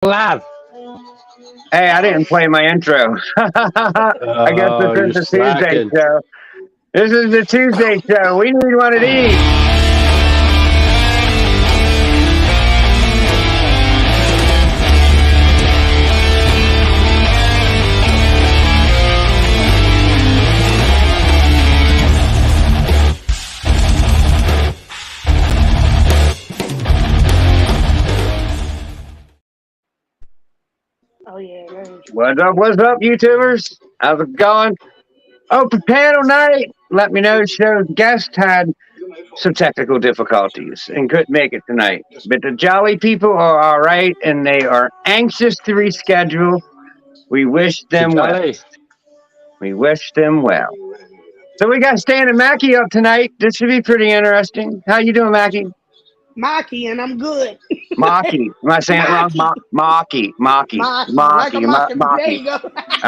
Live. Hey, I didn't play my intro. I guess this Oh, you're is the Tuesday slacking. show. This is the Tuesday show. We need one of these. Oh yeah, What's up, YouTubers? How's it going? Open panel night. Let me know. Show guest had some technical difficulties and couldn't make it tonight. But the jolly people are all right, and they are anxious to reschedule. We wish The them well. Jolly. We wish them well. So we got Stan and Mackie up tonight. This should be pretty interesting. How you doing, Mackie? Maki, and I'm good. Maki. Am I saying it wrong? Maki, Maki, like a mocking. There Maki. you go. All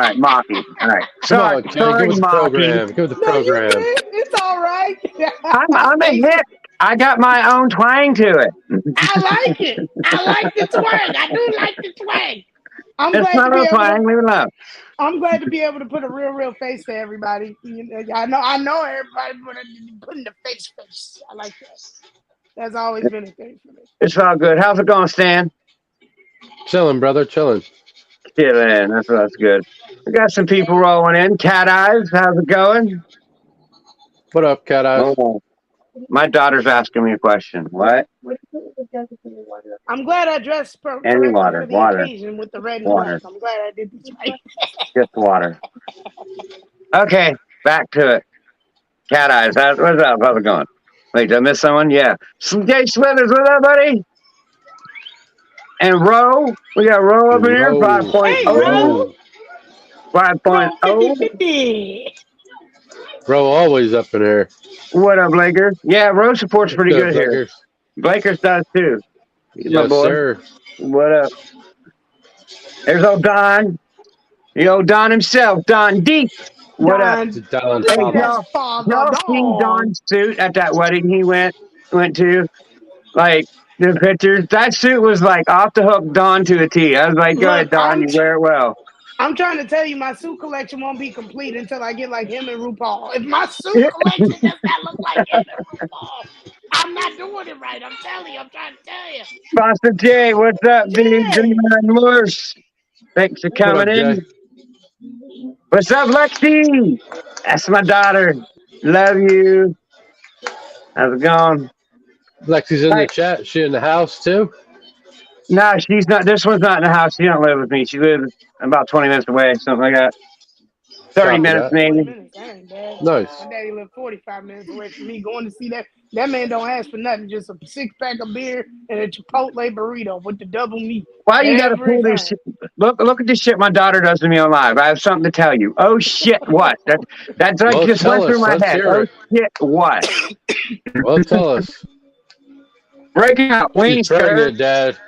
right, Maki. All right. Come Sorry, on, Ken. Give sorry, us a Maki. program. Give us a No, you program. good. It's all right. I'm a hit. I got my own twang to it. I like it. I like the twang. I do like the twang. I'm It's glad to not be a able to. twang. Leave it alone. I'm glad to be able to put a real face to everybody. You know, I know everybody, but putting the face. I like that. That's always been a thing for me. It's all good. How's it going, Stan? Chilling, brother. Chilling. Chilling. That's good. We got some people rolling in. Cat Eyes, how's it going? What up, Cat Eyes? Oh, my daughter's asking me a question. What? I'm glad I dressed Any correctly water, for the water, occasion with the red and water. black. I'm glad I did this right. Just water. Okay, back to it. Cat Eyes, what's up? How's it going? Wait, did I miss someone? Yeah. Jay Smithers, what's up, buddy? And Roe, we got Roe up in here, Roe. 'Hey, 5.0. Ro. 5.0. 50-50. Bro, always up in here. What up, Lakers? Yeah, Roe support's pretty good here. Lakers. Blakers does too. My Yes, boy. sir. What up? There's old Don. The old Don himself, Don D. What up? Don Look at Father. that father Y'all seen dog. Don's suit at that wedding he went to? Like the pictures. That suit was like off the hook Don to a T. I was like, go ahead, Look, Don, you wear it well. I'm trying to tell you, my suit collection won't be complete until I get like him and RuPaul. If my suit collection does not look like him and RuPaul, I'm not doing it right. I'm telling you. I'm trying to tell you. Boston J, what's up, dude? Jay. Morse. Thanks for What up, coming in. Jay? What's up, Lexi? That's my daughter. Love you. How's it going? Lexi's in Hey. the chat. She in the house, too? No, she's not. This one's not in the house. She don't live with me. She lives about 20 minutes away, something like that. 30 Copy minutes, that. 20 maybe. minutes. That ain't bad. Nice. My daddy lived 45 minutes away from me. Going to see that. That man don't ask for nothing. Just a 6-pack of beer and a Chipotle burrito with the double meat. Why you gotta Every pull this time. shit? Look at this shit my daughter does to me on live. I have something to tell you. Oh shit, what? That's like Well, just tell went through us. my Let's head. hear Oh it. shit, what? Well, tell us. Breaking out She's wings, pregnant, Dad.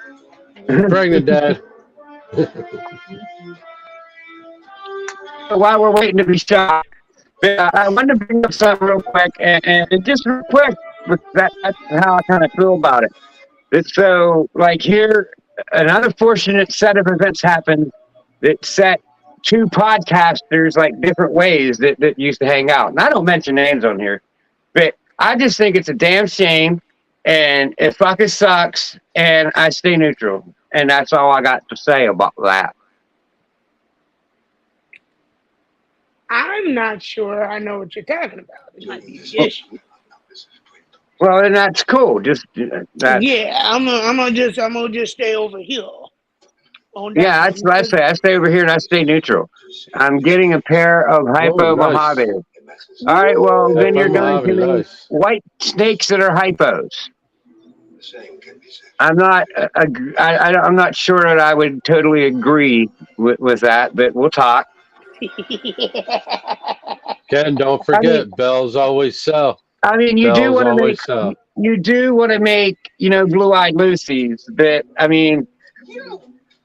Pregnant, Dad. While we're waiting to be shot, I wanted to bring up something real quick, and just real quick, that's how I kind of feel about it. It's so, like, here, an unfortunate set of events happened that set two podcasters, like, different ways that used to hang out. And I don't mention names on here, but I just think it's a damn shame, and it fucking sucks, and I stay neutral. And that's all I got to say about that. I'm not sure I know what you're talking about. It might be an issue. Well, and that's cool. Just that. Yeah, I'm gonna just stay over here on that. Yeah, that's what I say. I stay over here and I stay neutral. I'm getting a pair of hypo nice. Mojave. All right, well, then you're going Mojave, to nice. white snakes that are hypos. I'm not. I'm not sure that I would totally agree with that, but we'll talk. Ken, don't forget, bells always sell. I mean, you do Bells want to always make. sell. You do want to make, blue-eyed Lucy's, but I mean,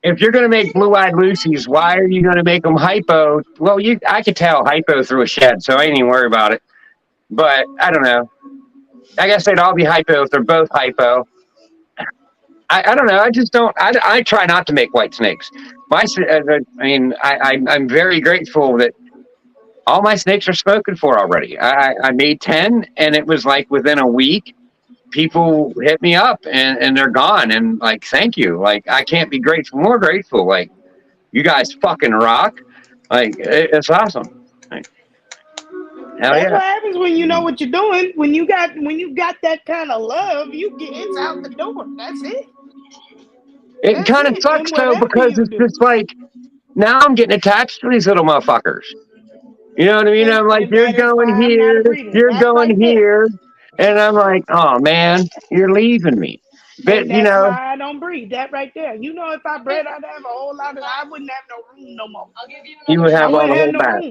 if you're going to make blue-eyed Lucy's, why are you going to make them hypo? Well, I could tell hypo through a shed, so I ain't even worry about it. But I don't know. I guess they'd all be hypo if they're both hypo. I don't know. I just don't. I try not to make white snakes. I'm very grateful that all my snakes are spoken for already. I made 10, and it was like within a week, people hit me up and they're gone. And like, thank you. Like, I can't be more grateful. Like, you guys fucking rock. Like, it's awesome. Like, hell That's yeah. what happens when you know what you're doing. When you got that kind of love, it's out the door. That's it. It kind of sucks though, because it's just like, now I'm getting attached to these little motherfuckers. You know what I mean? I'm like, you're going here, you're going here. And I'm like, oh man, you're leaving me. But that's why I don't breed. That right there. You know, if I bred, I'd have a whole lot of. I wouldn't have no room no more. You would have all the whole back.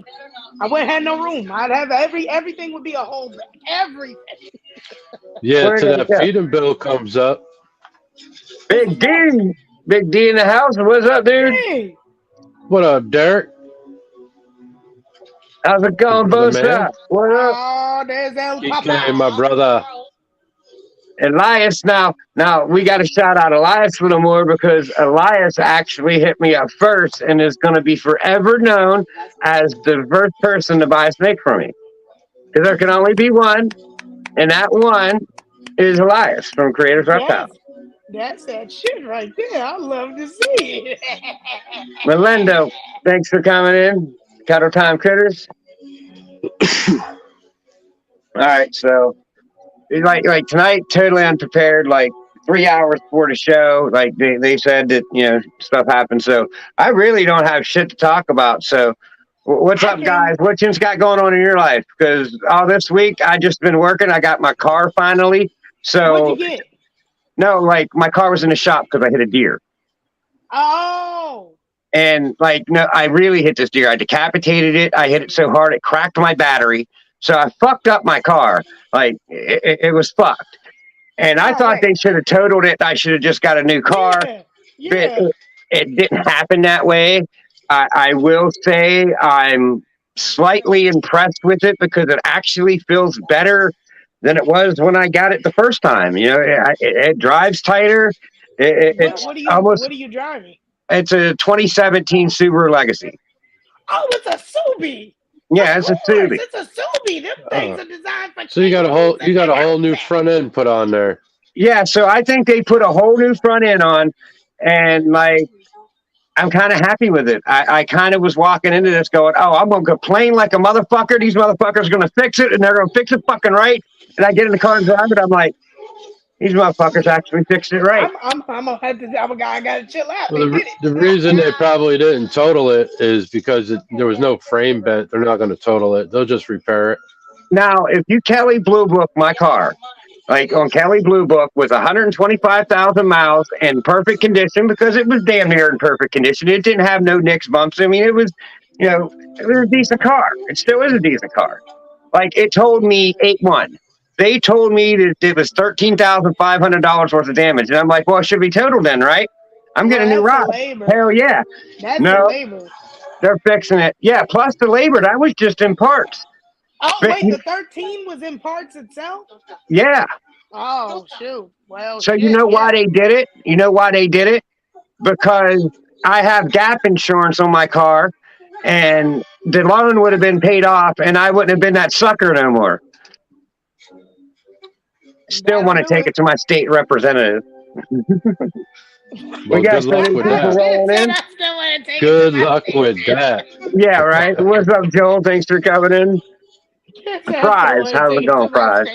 I wouldn't have no room. I'd have everything would be a whole back. Everything. Yeah, till that feeding bill comes up. Big D in the house. What's up, dude? Hey. What up, Derek? How's it going, both sides? What up? Oh, there's El Papa. Hey, my brother. Elias, now we got to shout out Elias a little more, because Elias actually hit me up first and is going to be forever known as the first person to buy a snake from me. Because there can only be one, and that one is Elias from Creators Reptiles. That's that shit right there. I love to see it. Melendo, thanks for coming in. Cattle Time Critters. All right, so like tonight, totally unprepared. Like 3 hours before the show, like they said that stuff happened. So I really don't have shit to talk about. So what's up, guys? What you got going on in your life? Because all this week I just been working. I got my car finally. So what'd you get? No, like my car was in the shop because I hit a deer. Oh. And I really hit this deer. I decapitated it. I hit it so hard it cracked my battery. So I fucked up my car. Like it was fucked. And I thought they should have totaled it. I should have just got a new car. Yeah. But it didn't happen that way. I will say I'm slightly impressed with it, because it actually feels better than it was when I got it the first time. It drives tighter. What are you driving? It's a 2017 Subaru Legacy. Oh, it's a Subi. Yeah, it's a Subi. It's a Subi. Them things are designed for. So you got a whole new front end put on there. Yeah, so I think they put a whole new front end on, and I'm kind of happy with it. I kind of was walking into this going, oh, I'm going to complain like a motherfucker. These motherfuckers are going to fix it, and they're going to fix it fucking right. And I get in the car and drive it. I'm like, these motherfuckers actually fixed it right. I got to chill out. Well, the reason they probably didn't total it is because there was no frame bent. They're not going to total it. They'll just repair it. Now, if you Kelly Blue Book my car, like on Kelly Blue Book with 125,000 miles in perfect condition, because it was damn near in perfect condition. It didn't have no nicks, bumps. I mean, it was, it was a decent car. It still is a decent car. Like, it told me 8-1. They told me that it was $13,500 worth of damage. And I'm like, well, it should be totaled then, right? I'm getting a new rod. Hell yeah. That's the labor. They're fixing it. Yeah, plus the labor. That was just in parts. Oh, wait, the 13 was in parts itself? Yeah. Oh, shoot. Well, so you know why they did it? You know why they did it? Because I have gap insurance on my car, and the loan would have been paid off, and I wouldn't have been that sucker no more. Still want to take it to my state representative. Well, good luck with that. Good luck with that. Yeah, right. What's up, Joel? Thanks for coming in. Fries, how's it going, Fries?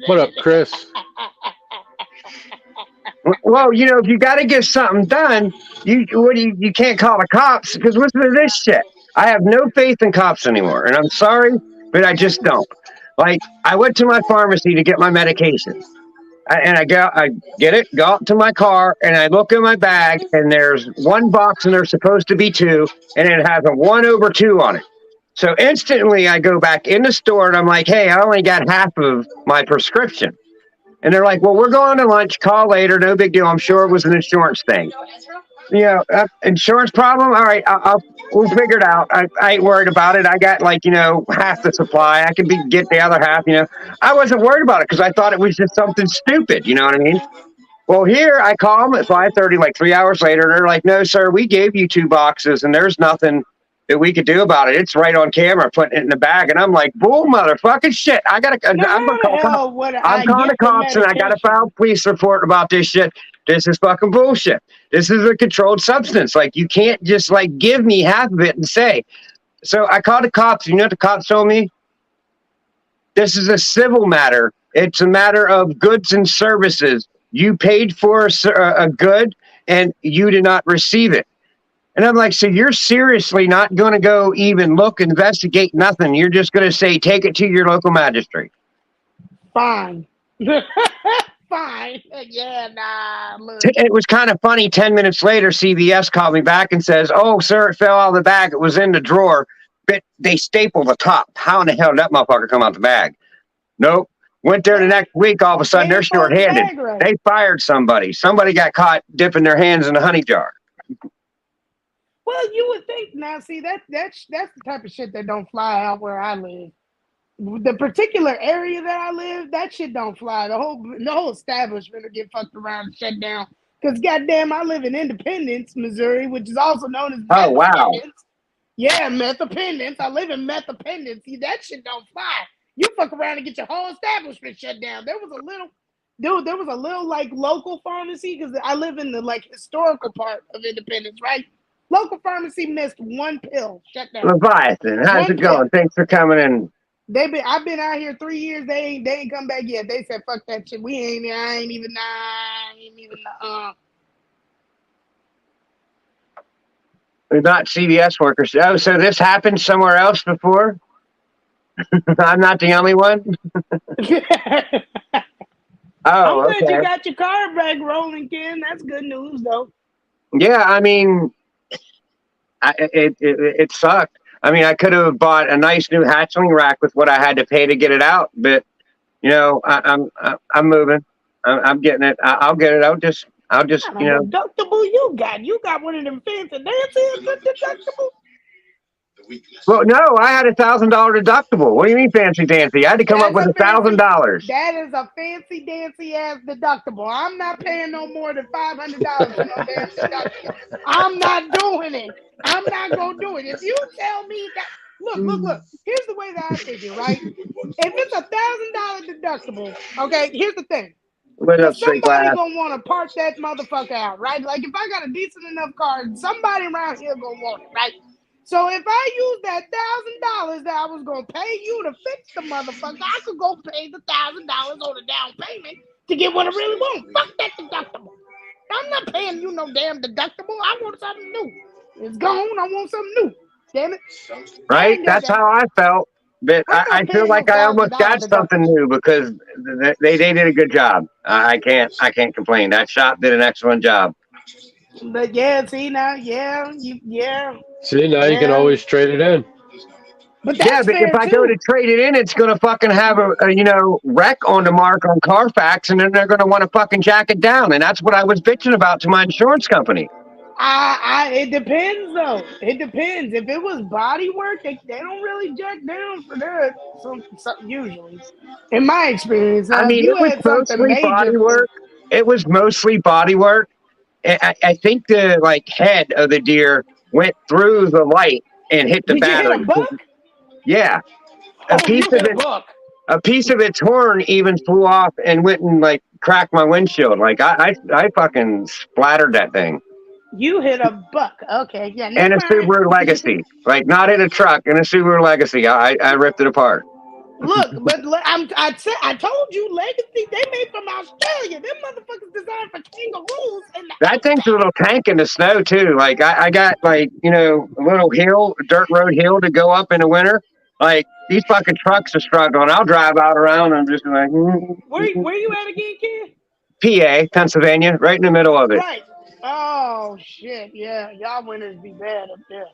What up, Chris? Well, if you got to get something done, you can't call the cops, because listen to this shit. I have no faith in cops anymore, and I'm sorry, but I just don't. Like, I went to my pharmacy to get my medication, and I get it, go out to my car, and I look in my bag, and there's one box, and there's supposed to be two, and it has a 1/2 on it. So instantly I go back in the store, and I'm like, hey, I only got half of my prescription. And they're like, well, we're going to lunch, call later, no big deal. I'm sure it was an insurance thing. Insurance problem? All right, we'll figure it out. I ain't worried about it. I got half the supply. I can get the other half, I wasn't worried about it because I thought it was just something stupid. You know what I mean? Well, here I call them at 5:30, like 3 hours later, and they're like, "No, sir, we gave you 2 boxes, and there's nothing that we could do about it. It's right on camera, putting it in the bag." And I'm like, "Bull motherfucking shit! I gotta, Now, I'm gonna how the call, hell would I'm I calling the get the cops, and I gotta medication? file a police report about this shit. This is fucking bullshit. This is a controlled substance. Like, you can't just like give me half of it and say." So I called the cops. You know what the cops told me? This is a civil matter. It's a matter of goods and services. You paid for a good and you did not receive it. And I'm like, so you're seriously not going to go even look, investigate, nothing. You're just going to say, take it to your local magistrate. Fine. Fine. Yeah, nah. Look. It was kind of funny. 10 minutes later, CVS called me back and says, "Oh, sir, it fell out of the bag. It was in the drawer, but they stapled the top. How in the hell did that motherfucker come out the bag?" Nope. Went there the next week. All of a sudden, they're short-handed. They fired somebody. Somebody got caught dipping their hands in a honey jar. Well, you would think. Now, see, that's the type of shit that don't fly out where I live. The particular area that I live, that shit don't fly. The whole establishment will get fucked around and shut down. Because goddamn, I live in Independence, Missouri, which is also known as Oh, wow. Yeah, Methapendence. I live in Methapendence. See, that shit don't fly. You fuck around and get your whole establishment shut down. There was a little like local pharmacy, because I live in the like historical part of Independence, right? Local pharmacy missed one pill, shut down. Leviathan, how's it going? Thanks for coming in. I've been out here 3 years. They ain't come back yet. They said fuck that shit. I ain't even. They're not CVS workers. Oh, so this happened somewhere else before? I'm not the only one. I'm glad okay. you got your car back rolling, Ken. That's good news, though. Yeah, I mean, it sucked. I mean, I could have bought a nice new hatchling rack with what I had to pay to get it out, but you know, I'm moving. I'm getting it. I'll get it. I'll just you know. Deductible you got one of them fancy Nancy's deductible. Well, no, I had $1,000 deductible. What do you mean fancy dancy? I had to come up with $1,000. That is a fancy dancy ass deductible. I'm not paying no more than $500 for no damn deductible. I'm not doing it. I'm not gonna do it. If you tell me that, look. Here's the way that I figure, right? If it's $1,000 deductible, okay. Here's the thing. Somebody gonna want to park that motherfucker out, right? Like if I got a decent enough car, somebody around here gonna want it, right? So if I use that $1,000 that I was gonna pay you to fix the motherfucker, I could go pay the $1,000 on a down payment to get what I really want. Fuck that deductible. I'm not paying you no damn deductible. I want something new. It's gone. I want something new. Damn it. Right? That's how I felt. But I feel like I almost got something new because they did a good job. I can't complain. That shop did an excellent job. But yeah, see now, See, now you can always trade it in. But yeah, but if I go to trade it in, it's going to fucking have a wreck on the mark on Carfax, and then they're going to want to fucking jack it down. And that's what I was bitching about to my insurance company. It depends though. It depends. If it was body work, they don't really jack down for that. Usually, in my experience, I mean, it was mostly body work. It was mostly body work. I think the head of the deer went through the light and hit the battery. You hit a buck? Yeah, a piece of its horn even flew off and went and cracked my windshield. I fucking splattered that thing. You hit a buck, okay? Yeah, and a Subaru Legacy, not in a truck, in a Subaru Legacy. I ripped it apart. Look, but I told you, Legacy, they made from Australia. Them motherfuckers designed for kangaroos. That thing's a little tank in the snow too. I got a little hill, dirt road hill to go up in the winter. These fucking trucks are struggling. I'll drive out around. I'm just like. Where you at again, kid? PA, Pennsylvania, right in the middle of it. Right. Oh shit, yeah, y'all winters be bad up there.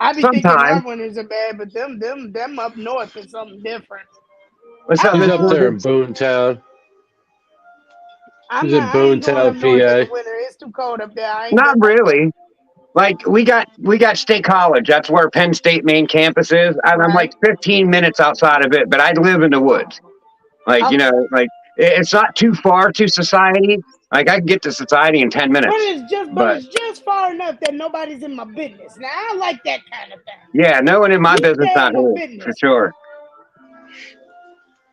I be thinking our winters are bad, but them up north is something different. What's up there in Boontown? He's in Boontown, PA. It's too cold up there. Not really. We got State College. That's where Penn State main campus is. I'm 15 minutes outside of it, but I live in the woods. It's not too far to society. Like, I can get to society in 10 minutes. But it's just far enough that nobody's in my business. Now I like that kind of thing. Yeah, no one in my You business, stay not in my here, business. for sure.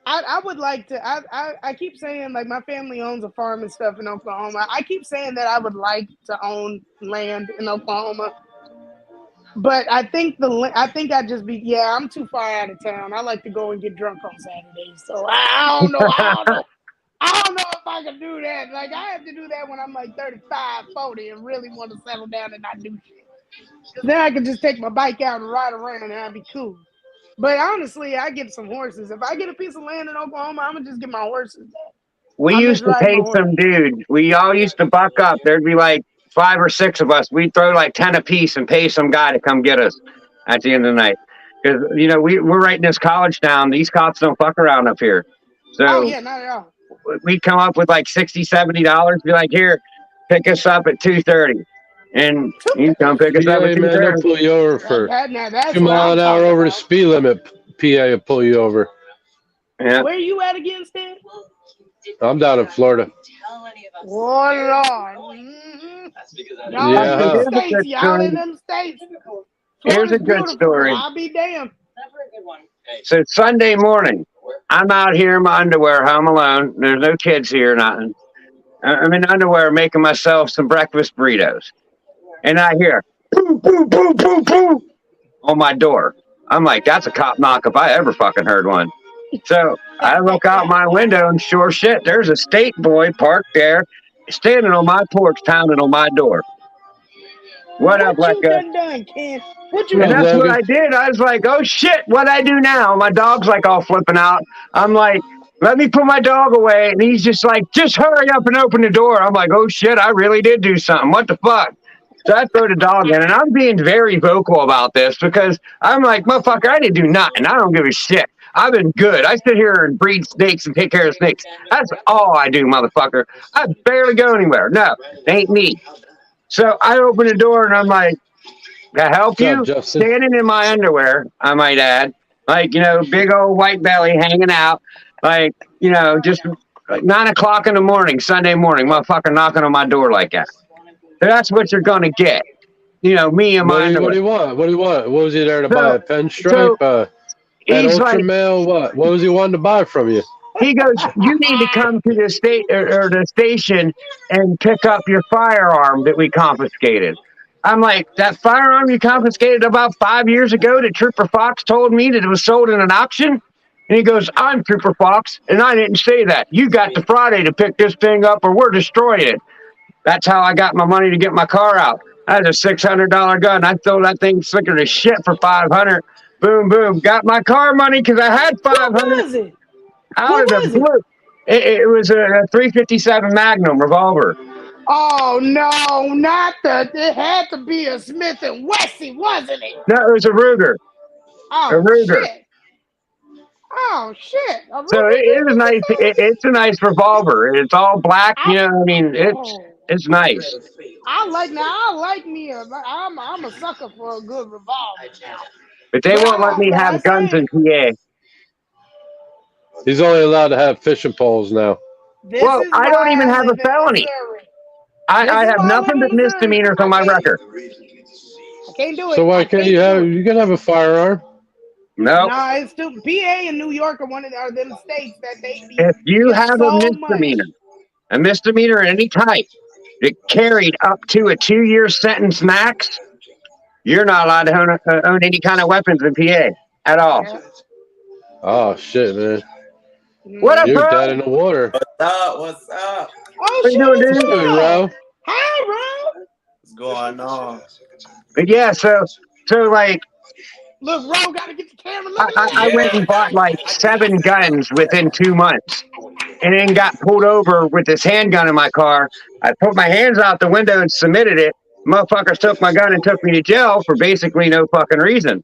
I would like to. I keep saying, like, my family owns a farm and stuff in Oklahoma. I keep saying that I would like to own land in Oklahoma, but I think I'd just be, yeah, I'm too far out of town. I like to go and get drunk on Saturdays, so I don't know. I don't know if I can do that. Like, I have to do that when I'm like 35, 40 and really want to settle down and not do shit. Then I can just take my bike out and ride around and I'd be cool. But honestly, I get some horses. If I get a piece of land in Oklahoma, I'm going to just get my horses. We used to pay some dude. We all used to buck up. There'd be like 5 or 6 of us. We'd throw like 10 apiece and pay some guy to come get us at the end of the night. Because, you know, we're right in this college town. These cops don't fuck around up here. So oh, yeah, not at all. We'd come up with like $60, $70. Be like, here, pick us up at 2:30. And you come pick us up at 2:30. Man, they'll pull you over for 2 mile an hour over the speed limit. PA will pull you over. Yeah. Where are you at again, Stan? I'm down in Florida. Oh, Lord. Y'all Yeah. in them states. Y'all in them states. Here's a good story. I'll be damned. So Sunday morning, I'm out here in my underwear, home alone. There's no kids here, nothing. I'm in underwear making myself some breakfast burritos. And I hear, boom, boom, boom, boom, boom, on my door. I'm like, that's a cop knock if I ever fucking heard one. So I look out my window and sure shit, there's a state boy parked there, standing on my porch, pounding on my door. What up, you Lecca? done, Ken? What you And done? that's what I did. I was like, oh shit, what I do now? My dog's like all flipping out. I'm like, let me put my dog away. And he's just like, just hurry up and open the door. I'm like, oh shit, I really did do something. What the fuck? So I throw the dog in, and I'm being very vocal about this because I'm like, motherfucker, I didn't do nothing. I don't give a shit. I've been good. I sit here and breed snakes and take care of snakes. That's all I do, motherfucker. I barely go anywhere. No, it ain't me. So I open the door, and I'm like, can I help you? Standing in my underwear, I might add. Like, you know, big old white belly hanging out. Like, you know, just like 9 o'clock in the morning, Sunday morning, motherfucker knocking on my door like that. So that's what you're going to get. You know, me and my underwear. What do you want? What do you want? What was he there to buy? A pinstripe? An ultra male? What was he wanting to buy from you? He goes, you need to come to the state or the station and pick up your firearm that we confiscated. I'm like, that firearm you confiscated about 5 years ago that Trooper Fox told me that it was sold in an auction? And he goes, I'm Trooper Fox, and I didn't say that. You got the Friday to pick this thing up or we're destroying it. That's how I got my money to get my car out. I had a $600 gun. I throw that thing slicker to shit for $500. Boom, boom. Got my car money because I had $500. What was it? Out of the blue. It was a 357 Magnum revolver. Oh no, not the. It had to be a Smith and Wesson, wasn't it? No, it was a Ruger. Oh, a Ruger. Shit. Oh shit! So it was nice. It's a nice revolver. It's all black. You know, I mean, it's nice. I like me. I'm a sucker for a good revolver now. But they won't let me have guns in PA. He's only allowed to have fishing poles now. Well, I don't even have a felony. I have nothing but misdemeanors on my record. I can't do it. So why can't you have? You can have a firearm. No. No, it's still PA and New York are one of them states that they. If you have a misdemeanor of any type that carried up to a 2-year sentence max, you're not allowed to own any kind of weapons in PA at all. Yeah. Oh shit, man! What up, You're bro? dead in the water. What's up? Oh What shit! you doing, dude? Bro? Hi, bro. What's going on? But yeah, so like. Look, Ro, gotta get the camera. I went and bought like 7 guns within 2 months and then got pulled over with this handgun in my car. I put my hands out the window and submitted it. Motherfuckers took my gun and took me to jail for basically no fucking reason.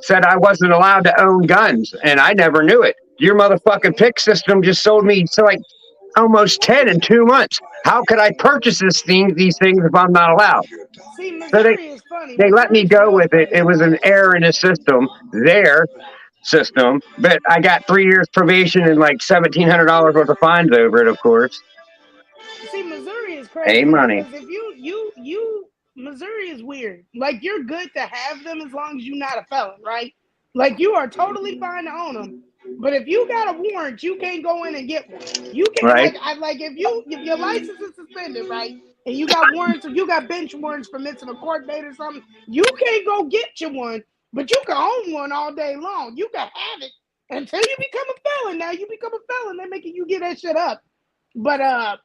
Said I wasn't allowed to own guns, and I never knew it. Your motherfucking pick system just sold me to like almost 10 in 2 months. How could I purchase these things if I'm not allowed? See, So they let me go with it. It was an error in the system, their system. But I got 3 years probation and like $1,700 worth of fines over it, of course. crazy. money. Because if you Missouri is weird. Like you're good to have them as long as you're not a felon, right? Like you are totally fine to own them. But if you got a warrant, you can't go in and get one. You can Right. like if your license is suspended, right? And you got warrants or you got bench warrants for missing a court date or something, you can't go get you one, but you can own one all day long. You can have it until you become a felon. Now you become a felon, they're making you get that shit up. But oh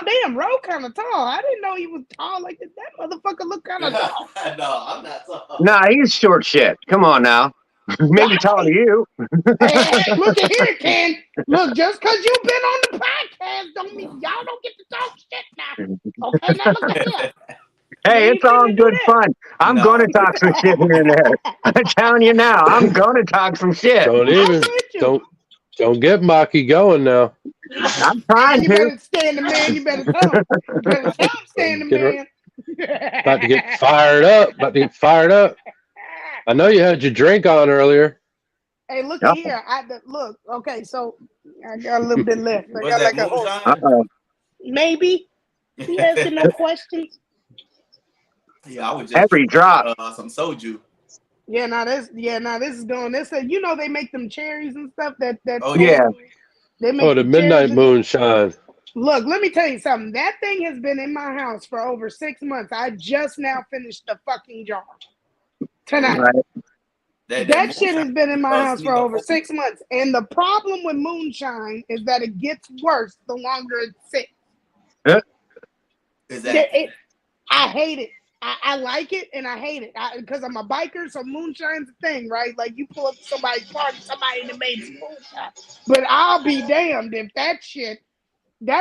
damn, Ro kind of tall. I didn't know he was tall like that. That motherfucker look kind of tall. No, I'm not tall. Nah, he's short shit. Come on now. Maybe taller than you. Hey, look at here, Ken. Look, just because you've been on the podcast don't mean y'all don't get to talk shit now. Okay, now look at here. Hey, it's all good fun. I'm No. going to talk some shit here and there. I'm telling you now, I'm going to talk some shit. Don't even don't get Maki going now. I'm trying You to. better stand the man. You better tell him. You better tell him stand the man. About to get fired up. I know you had your drink on earlier. Hey, look at here. Look. Okay, so I got a little bit left. I Was got that like a whole. Uh-oh. Maybe. You asking no questions? Yeah, I would just Every drop. some soju. Yeah, now this is going. This you know they make them cherries and stuff. That Oh Yeah. They make Oh, the midnight moonshine. Look, let me tell you something. That thing has been in my house for over 6 months. I just now finished the fucking jar tonight. Right. That shit has been in my house for over 6 months. And the problem with moonshine is that it gets worse the longer it sits. Is that I hate it. I like it and I hate it because I'm a biker, so moonshine's a thing, right? Like you pull up to somebody's party, somebody that made some moonshine. But I'll be damned if that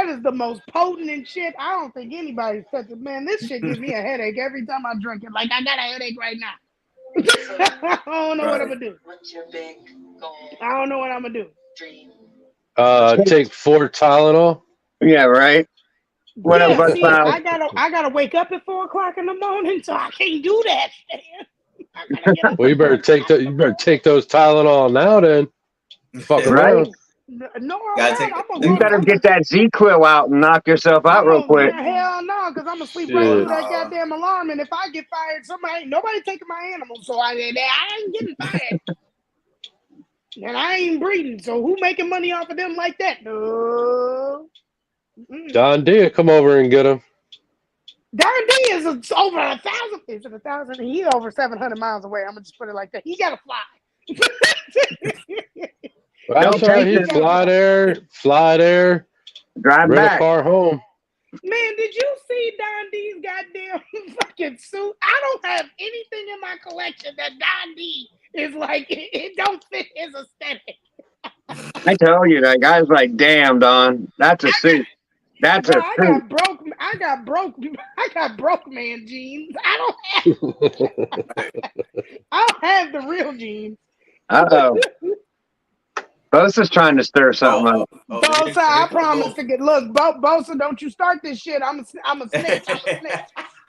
is the most potent and shit. I don't think anybody's touched it. Man, this shit gives me a headache every time I drink it. Like I got a headache right now. I don't know what I'm gonna do. What's your big goal? I don't know what I'm gonna do. Dream. Take 4 Tylenol. Yeah, right. What Yeah, about see, I gotta wake up at 4 o'clock in the morning, so I can't do that. I gotta get up. Well, you better take those Tylenol now. Then fuck Right. around. No, I'm Gotta not. take- I'm gonna You go. better get that Z-Quil out and knock yourself out real quick. Hell no, because I'm gonna sleep Shit. right through that goddamn alarm. And if I get fired, nobody taking my animals, so I ain't getting fired. And I ain't breeding, so who making money off of them like that? No. Don D, come over and get him. Don D is over 1,000. Is it 1,000? He's over 700 miles away. I'm gonna just put it like that. He gotta fly. Well, that's all right. He fly there, Drive rent back. a car home. Man, did you see Don D's goddamn fucking suit? I don't have anything in my collection that Don D is like. It don't fit his aesthetic. I tell you, that guy's like, damn, Don, that's a suit. That's a I suit. got broke man jeans. I don't have the real jeans. Uh-oh. Bosa's trying to stir something up. Bosa, I promise to get. Look, Bosa, don't you start this shit. I'm a snitch.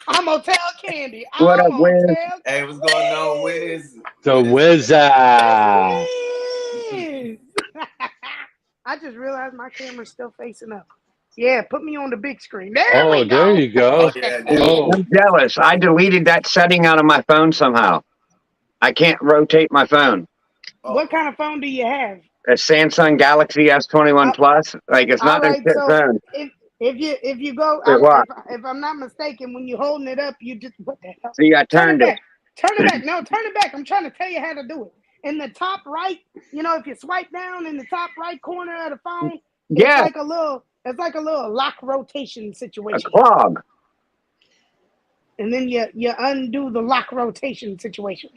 I'm gonna tell Candy. What up, Wiz? Hey, what's going on, Wiz? The Wizard. I just realized my camera's still facing up. Yeah, put me on the big screen. There we go. There you go. Oh. I'm jealous. I deleted that setting out of my phone somehow. I can't rotate my phone. What kind of phone do you have? A Samsung Galaxy S21 Plus. Like, it's not a shit phone. If you go, if I'm not mistaken, when you're holding it up, you just what the hell? See, I turned it. Turn it back. No, turn it back. I'm trying to tell you how to do it. In the top right, if you swipe down in the top right corner of the phone, Yeah. it's like a little lock rotation A situation. clog. And then you undo the lock rotation situation.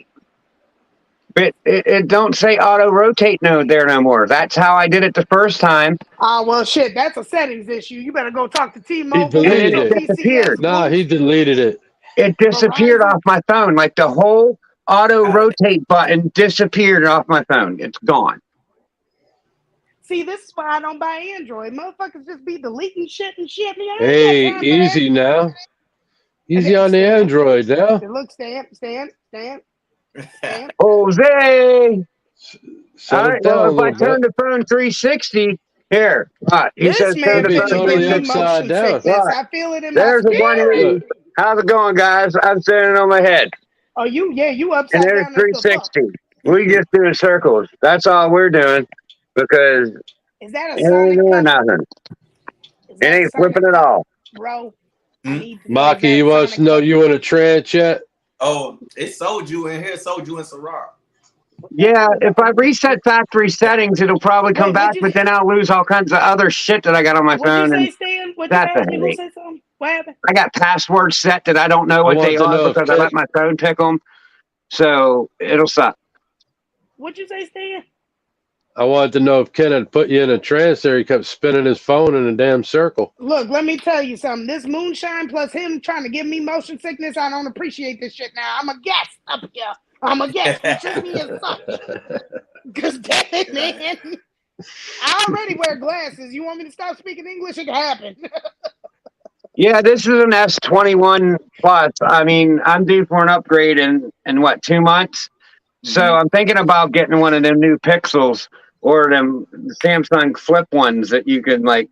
But it don't say auto rotate there no more. That's how I did it the first time. Oh, well, shit, that's a settings issue. You better go talk to T-Mobile. He deleted it. It disappeared. No, he deleted it. It disappeared off my phone. Like the whole auto rotate button disappeared off my phone. It's gone. See, this is why I don't buy Android. Motherfuckers just be deleting shit and shit. Hey, easy now. Easy on the Android now. Look, stand. Jose! All Settle right, down well, a if I little turn bit. the phone 360, Here, he This says man Could be finna totally give me upside motion down. sickness. What? I feel it in There's my a 180. spirit. Look, How's it going, guys? I'm standing on my head. Oh, you And upside there's down as the fuck. 360. We just doing circles. That's all we're doing because Is that a it ain't sonic doing cup? nothing. Is It that a ain't sonic flipping at cup? all. Bro, I Hmm? need to know. Is Maki, that he a wants to sonic know cup? you in a trance yet? Oh, it sold you in here, sold you in Sarah. Yeah, if I reset factory settings, it'll probably come Wait, back, what'd but you then I'll lose all kinds of other shit that I got on my phone, and say, Stan? What'd you that's a ask me? Who headache. said something? What happened? I got passwords set that I don't know I what they want to are know if because I let my phone pick them. So it'll suck. What'd you say, Stan? I wanted to know if Ken had put you in a trance there. He kept spinning his phone in a damn circle. Look, let me tell you something. This moonshine plus him trying to give me motion sickness, I don't appreciate this shit now. I'm a guest up here. I'm a guest. You treat me as such. Because damn it, man. I already wear glasses. You want me to stop speaking English? It can happen. Yeah, this is an S21 Plus. I mean, I'm due for an upgrade in what, 2 months? So Mhm. I'm thinking about getting one of them new Pixels or them Samsung flip ones that you can like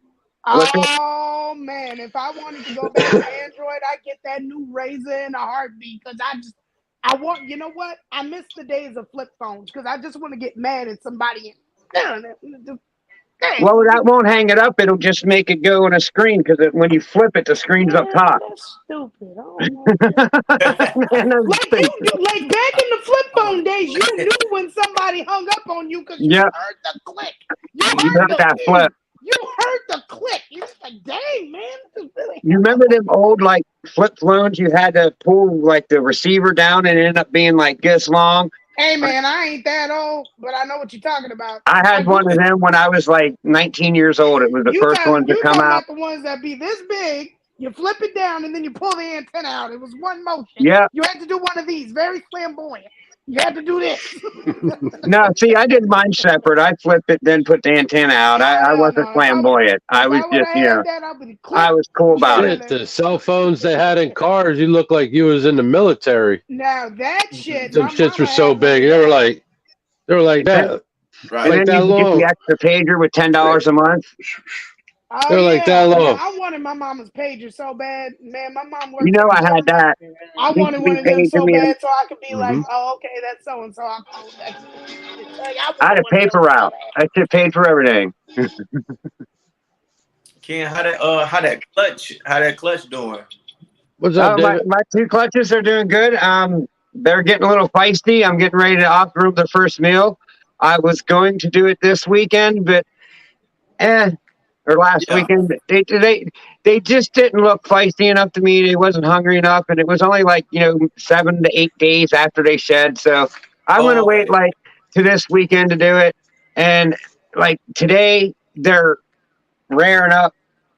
flip it. Oh man, if I wanted to go back to Android, I'd get that new Razor in a heartbeat. Because I want, you know what? I miss the days of flip phones because I just want to get mad at somebody. Well, that won't hang it up. It'll just make it go on a screen because when you flip it, the screen's up top. That's stupid. I don't know. Man, that's Like you stupid. do, like back in the flip phone days, you knew when somebody hung up on you because you Yep, heard the click. you heard that flip. You heard the click. You're just like, dang, man, this is really. You remember them old like flip phones? You had to pull like the receiver down and it ended up being like this long. Hey, man, I ain't that old, but I know what you're talking about. I had one of them when I was like 19 years old. It was the first one to come talking out. about the ones that be this big. You flip it down and then you pull the antenna out. It was one motion. Yeah. You had to do one of these, very flamboyant. You had to do this. No, see, I did mine separate. I flipped it, then put the antenna out. I wasn't flamboyant. I was just, I was cool about it. Shit, the cell phones they had in cars, you look like you was in the military. Now that shit, Some shits were so big. They were like that. Right. And Like then that you could get long. the extra pager with $10 a month. Oh, They're like that long. I wanted my mama's pager so bad, man. My mom worked. You know, I had that. I You wanted could be one of them paging so me. bad, so I could be like, Mhm. "Oh, okay, that's so and so." I call that. I had a paper route. I should paid for everything. Ken, how that clutch doing? What's up, my, David? my two clutches are doing good. They're getting a little feisty. I'm getting ready to off-room the first meal. I was going to do it this weekend, but or last weekend. They just didn't look feisty enough to me. They wasn't hungry enough, and it was only like 7 to 8 days after they shed. So I'm gonna wait like to this weekend to do it. And like today, they're raring up.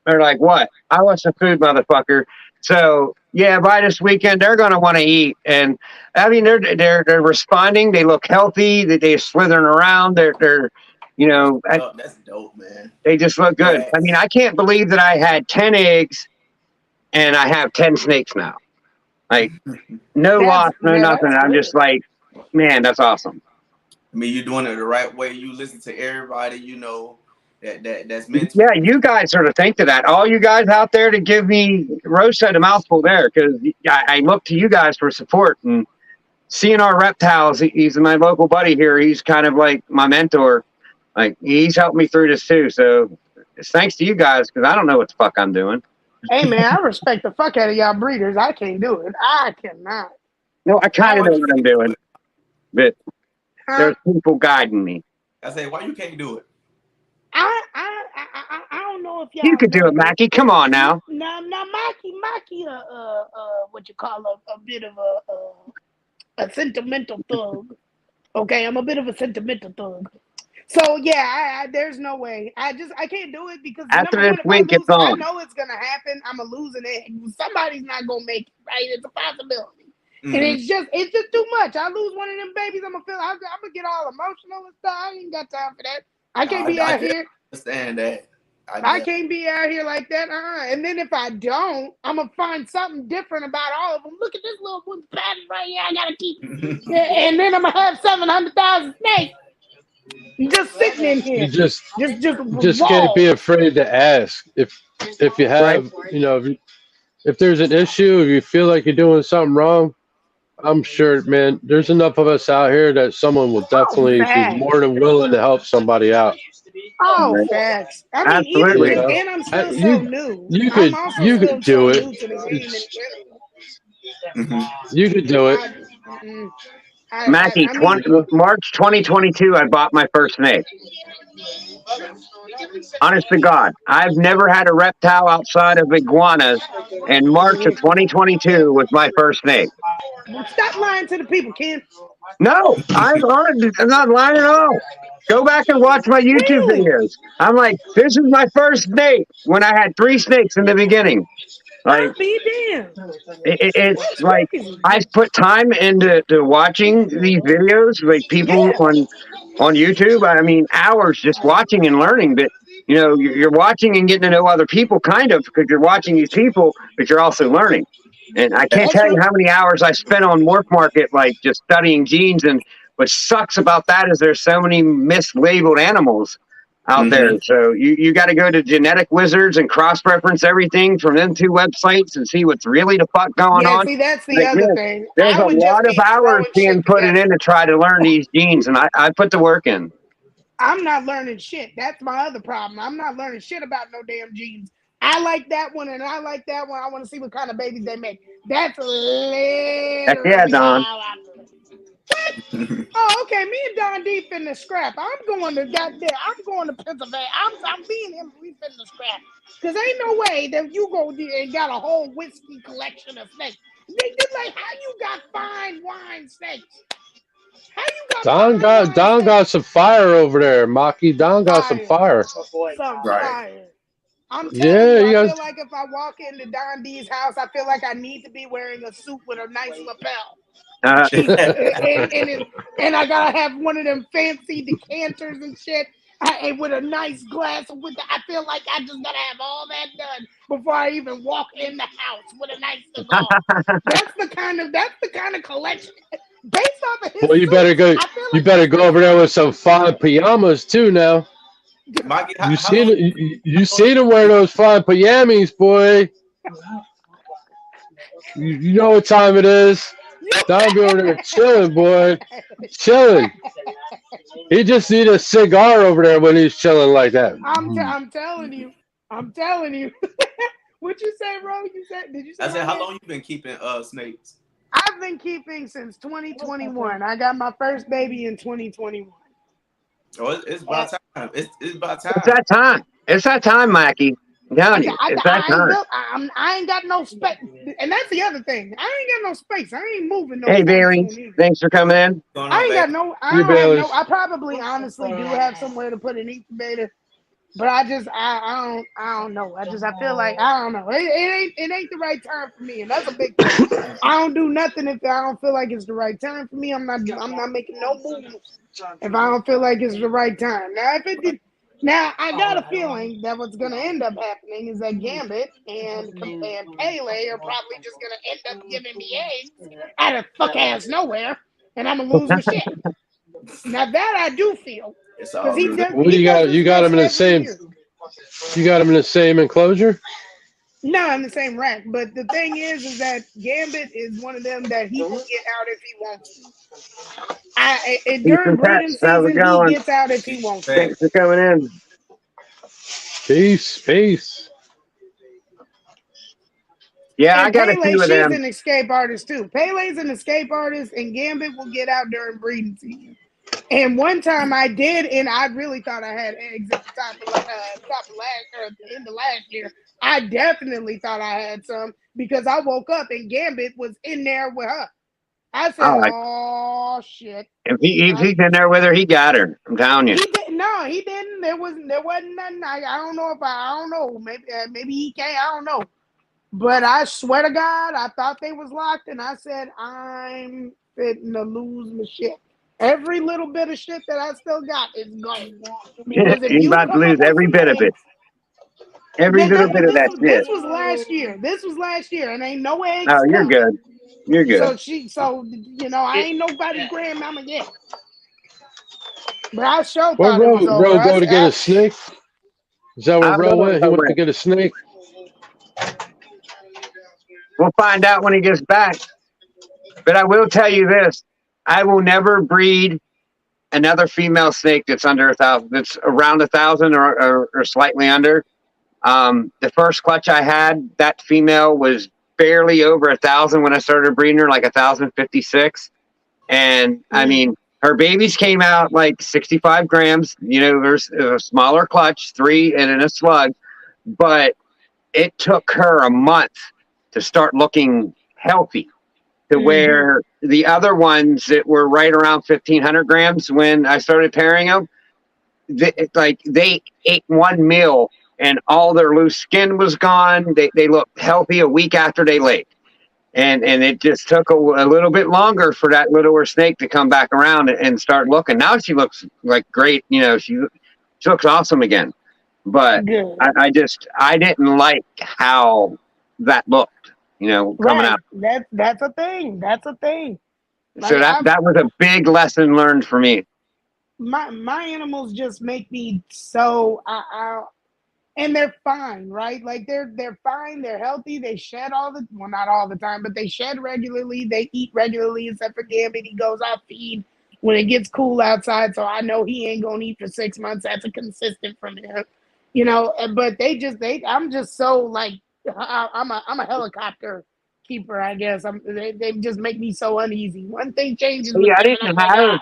They're like, "What? I want some food, motherfucker." So yeah, by this weekend, they're gonna want to eat. And I mean, they're responding. They look healthy. They're slithering around. They're that's dope, man. they just look good. Yes. I mean, I can't believe that I had 10 eggs and I have 10 snakes now. Like, no loss, no nothing. I'm just like, man, that's awesome. I mean, you're doing it the right way. You listen to everybody, that's meant to. Yeah, you guys sort of think to that. All you guys out there to give me, Rose said a mouthful there because I look to you guys for support. And seeing our reptiles, he's my local buddy here. He's kind of like my mentor. Like, he's helped me through this too. So it's thanks to you guys because I don't know what the fuck I'm doing. Hey man, I respect the fuck out of y'all breeders. I can't do it. I cannot. No, I kind of know what I'm doing, but there's people guiding me. I say, why you can't do it? I don't know if y'all. You could do it, Mackie. Come on now. No, Mackie, what you call a bit of a sentimental thug. Okay, I'm a bit of a sentimental thug. So yeah, there's no way. I can't do it because after this week, it's on. I know it's gonna happen. I'm gonna lose an egg. Somebody's not gonna make it. Right? It's a possibility. Mm-hmm. And it's just too much. I lose one of them babies. I'm gonna get all emotional and stuff. I ain't got time for that. I can't be out here. Understand that. I can't be out here like that. And then if I don't, I'm gonna find something different about all of them. Look at this little one pattern right here. I gotta keep. And then I'm gonna have 700,000 snakes. just sitting in You here, just can't be raw. afraid to ask. If you Right. have, if there's an issue, if you feel like you're doing something wrong, I'm sure, man, there's enough of us out here that someone will Oh, definitely be more facts. than willing to help somebody out. Oh, Right. facts. I mean, even You Absolutely. and, know, and I'm still so new. you I'm could also you still could so do it. new to the game in It's, general. Hmm. you could do it. I, mm, Mackie, I mean, March 2022, I bought my first snake. Honest to God, I've never had a reptile outside of iguanas, and March of 2022 was my first snake. stop lying to the people, Ken. No, I'm not lying at all. Go back and watch my YouTube Really? videos. I'm like, this is my first snake when I had 3 snakes in the beginning. Like, I'll be damned. it's That's like crazy. I put time into watching these videos, like people Yeah. on YouTube. I mean, hours just watching and learning. But you're watching and getting to know other people, kind of, because you're watching these people, but you're also learning. And I can't That's tell you true. how many hours I spent on Morph Market, like just studying genes. And what sucks about that is there's so many mislabeled animals out there. Hmm. So you got to go to Genetic Wizards and cross reference everything from them two websites and see what's really the fuck going Yeah, on. see, that's the Like, other man, thing. there's I a would just lot of be hours throwing being shit put in together. to try to learn these genes, and I put the work in. I'm not learning shit. That's my other problem. I'm not learning shit about no damn genes. I like that one and I like that one. I want to see what kind of babies they make. That's Heck yeah, literally Don. all I'm doing. Oh, okay. Me and Don D finna scrap. I'm going to goddamn. I'm going to Pennsylvania. I'm being him. We finna scrap. Cause ain't no way that you go there and got a whole whiskey collection of snakes. Nigga, like how you got fine wine snakes? How you got fine wine Don got snakes? some fire over there, Maki. Don got some Fire, fire. some Right. fire. I'm telling Yeah, you, you I guys. feel like if I walk into Don D's house, I feel like I need to be wearing a suit with a nice lapel. Uh, And I gotta have one of them fancy decanters and shit. And with a nice glass with I feel like I just gotta have all that done before I even walk in the house with a nice cigar. That's the kind of collection based off of his Well, you better suits. go. I feel You like better go over there with some fine pajamas too. Now Mikey, you how long? seen it. You seen him wear those fine pajamas, boy. You know what time it is. Don be over there chilling, boy. Chilling. He just need a cigar over there when he's chilling like that. I'm telling you. I'm telling you. What'd you say, bro? Did you say I said, how my name? long you been keeping snakes? I've been keeping since 2021. I got my first baby in 2021. Oh, it's about time. It's about it's time. that time. It's that time, Mackie. I'm telling you, it's that I ain't time. built. I ain't got no space, and that's the other thing. I ain't got no space. I ain't moving no Hey, time Bailey, soon either. thanks for coming in. What's going I on, ain't baby? got no. I You don't have barely. no. I probably honestly do have somewhere to put an incubator, but I don't know. I feel like I don't know. It ain't the right time for me, and that's a big thing. I don't do nothing if I don't feel like it's the right time for me. I'm not making no moves if I don't feel like it's the right time. Now if it did. Now I got a feeling that what's gonna end up happening is that Gambit and Pele are probably just gonna end up giving me eggs out of fuck ass nowhere, and I'm gonna lose my shit. Now that I do feel It's because all good. What do he you does got? this You got stuff him in the every same. year. You got him in the same enclosure. No, in the same rack. But the thing is that Gambit is one of them that he will get out if he wants to. During Ethan breeding Pets, how's it season, he going? gets out if he wants to. Thanks for coming in. Peace. Yeah, I And got a Pele, few of she's them. an escape artist too. Pele's an escape artist, and Gambit will get out during breeding season. And one time I did, and I really thought I had eggs at the top of last or at the end of last year. I definitely thought I had some because I woke up and Gambit was in there with her. I said, Oh, "Oh shit!" if he's in there with her, he got her. I'm telling you. He didn't. No, he didn't. There wasn't nothing. I don't know if I don't know. Maybe he can't. I don't know. But I swear to God, I thought they was locked, and I said, I'm fitting to lose my shit. Every little bit of shit that I still got is gone. Because if He's you about to come up lose with every some bit of it. eggs, Every little bit of that shit. this was last year. This was last year, and ain't no eggs Oh, you're coming. good. You're good. So I ain't nobody grandmama yet. But I sure Where thought it was over. Ro go to get a I, snake? Is that where I don't Ro know where went? He I went to went. get a snake. We'll find out when he gets back. But I will tell you this: I will never breed another female snake that's under 1,000. That's around 1,000 or slightly under. The first clutch I had, that female was barely over 1,000 when I started breeding her, like 1,056. And I mean, her babies came out like 65 grams. You know, there's a smaller clutch, 3 and then a slug. But it took her a month to start looking healthy, to where the other ones that were right around 1,500 grams when I started pairing them, they ate one meal and all their loose skin was gone. They looked healthy a week after they laid. And it just took a little bit longer for that littler snake to come back around and start looking. Now she looks like great. You know, she looks awesome again. But good. I didn't like how that looked, you know, coming Right. out. That's a thing. That's a thing. So Like that was a big lesson learned for me. my animals just make me so and they're fine, right? Like they're fine, they're healthy, they shed all the well, not all the time, but they shed regularly, they eat regularly, except for Gambit. He goes off feed when it gets cool outside, so I know he ain't gonna eat for 6 months. That's a consistent from him, you know. But I'm just so like I'm a helicopter keeper, I guess. They just make me so uneasy. One thing changes See, with I them, and I'm didn't like, have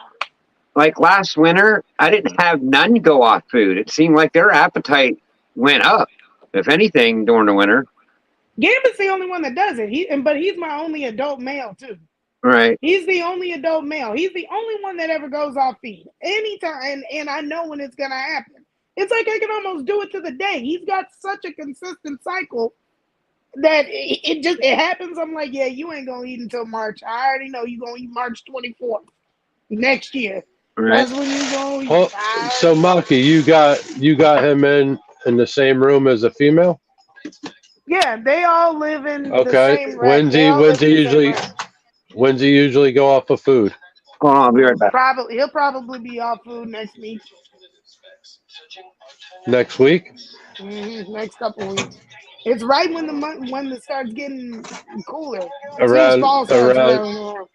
like last winter. I didn't have none go off food. It seemed like their appetite went up, if anything, during the winter. Gambit's the only one that does it. But he's my only adult male too. Right. He's the only adult male. He's the only one that ever goes off feed anytime, and I know when it's gonna happen. It's like I can almost do it to the day. He's got such a consistent cycle that it happens. I'm like, yeah, you ain't gonna eat until March. I already know you gonna eat March 24th next year. Right. That's when you gonna eat. Oh, so Maki, you got him in the same room as a female. Yeah, they all live in the Okay. same ranch. They all live in the same ranch. When's he usually go off of food? Hold on, I'll be right back. He'll probably be off food next week. Next week? Next couple weeks. It's right when the month when it starts getting cooler. As soon as Around fall starts around rolling around.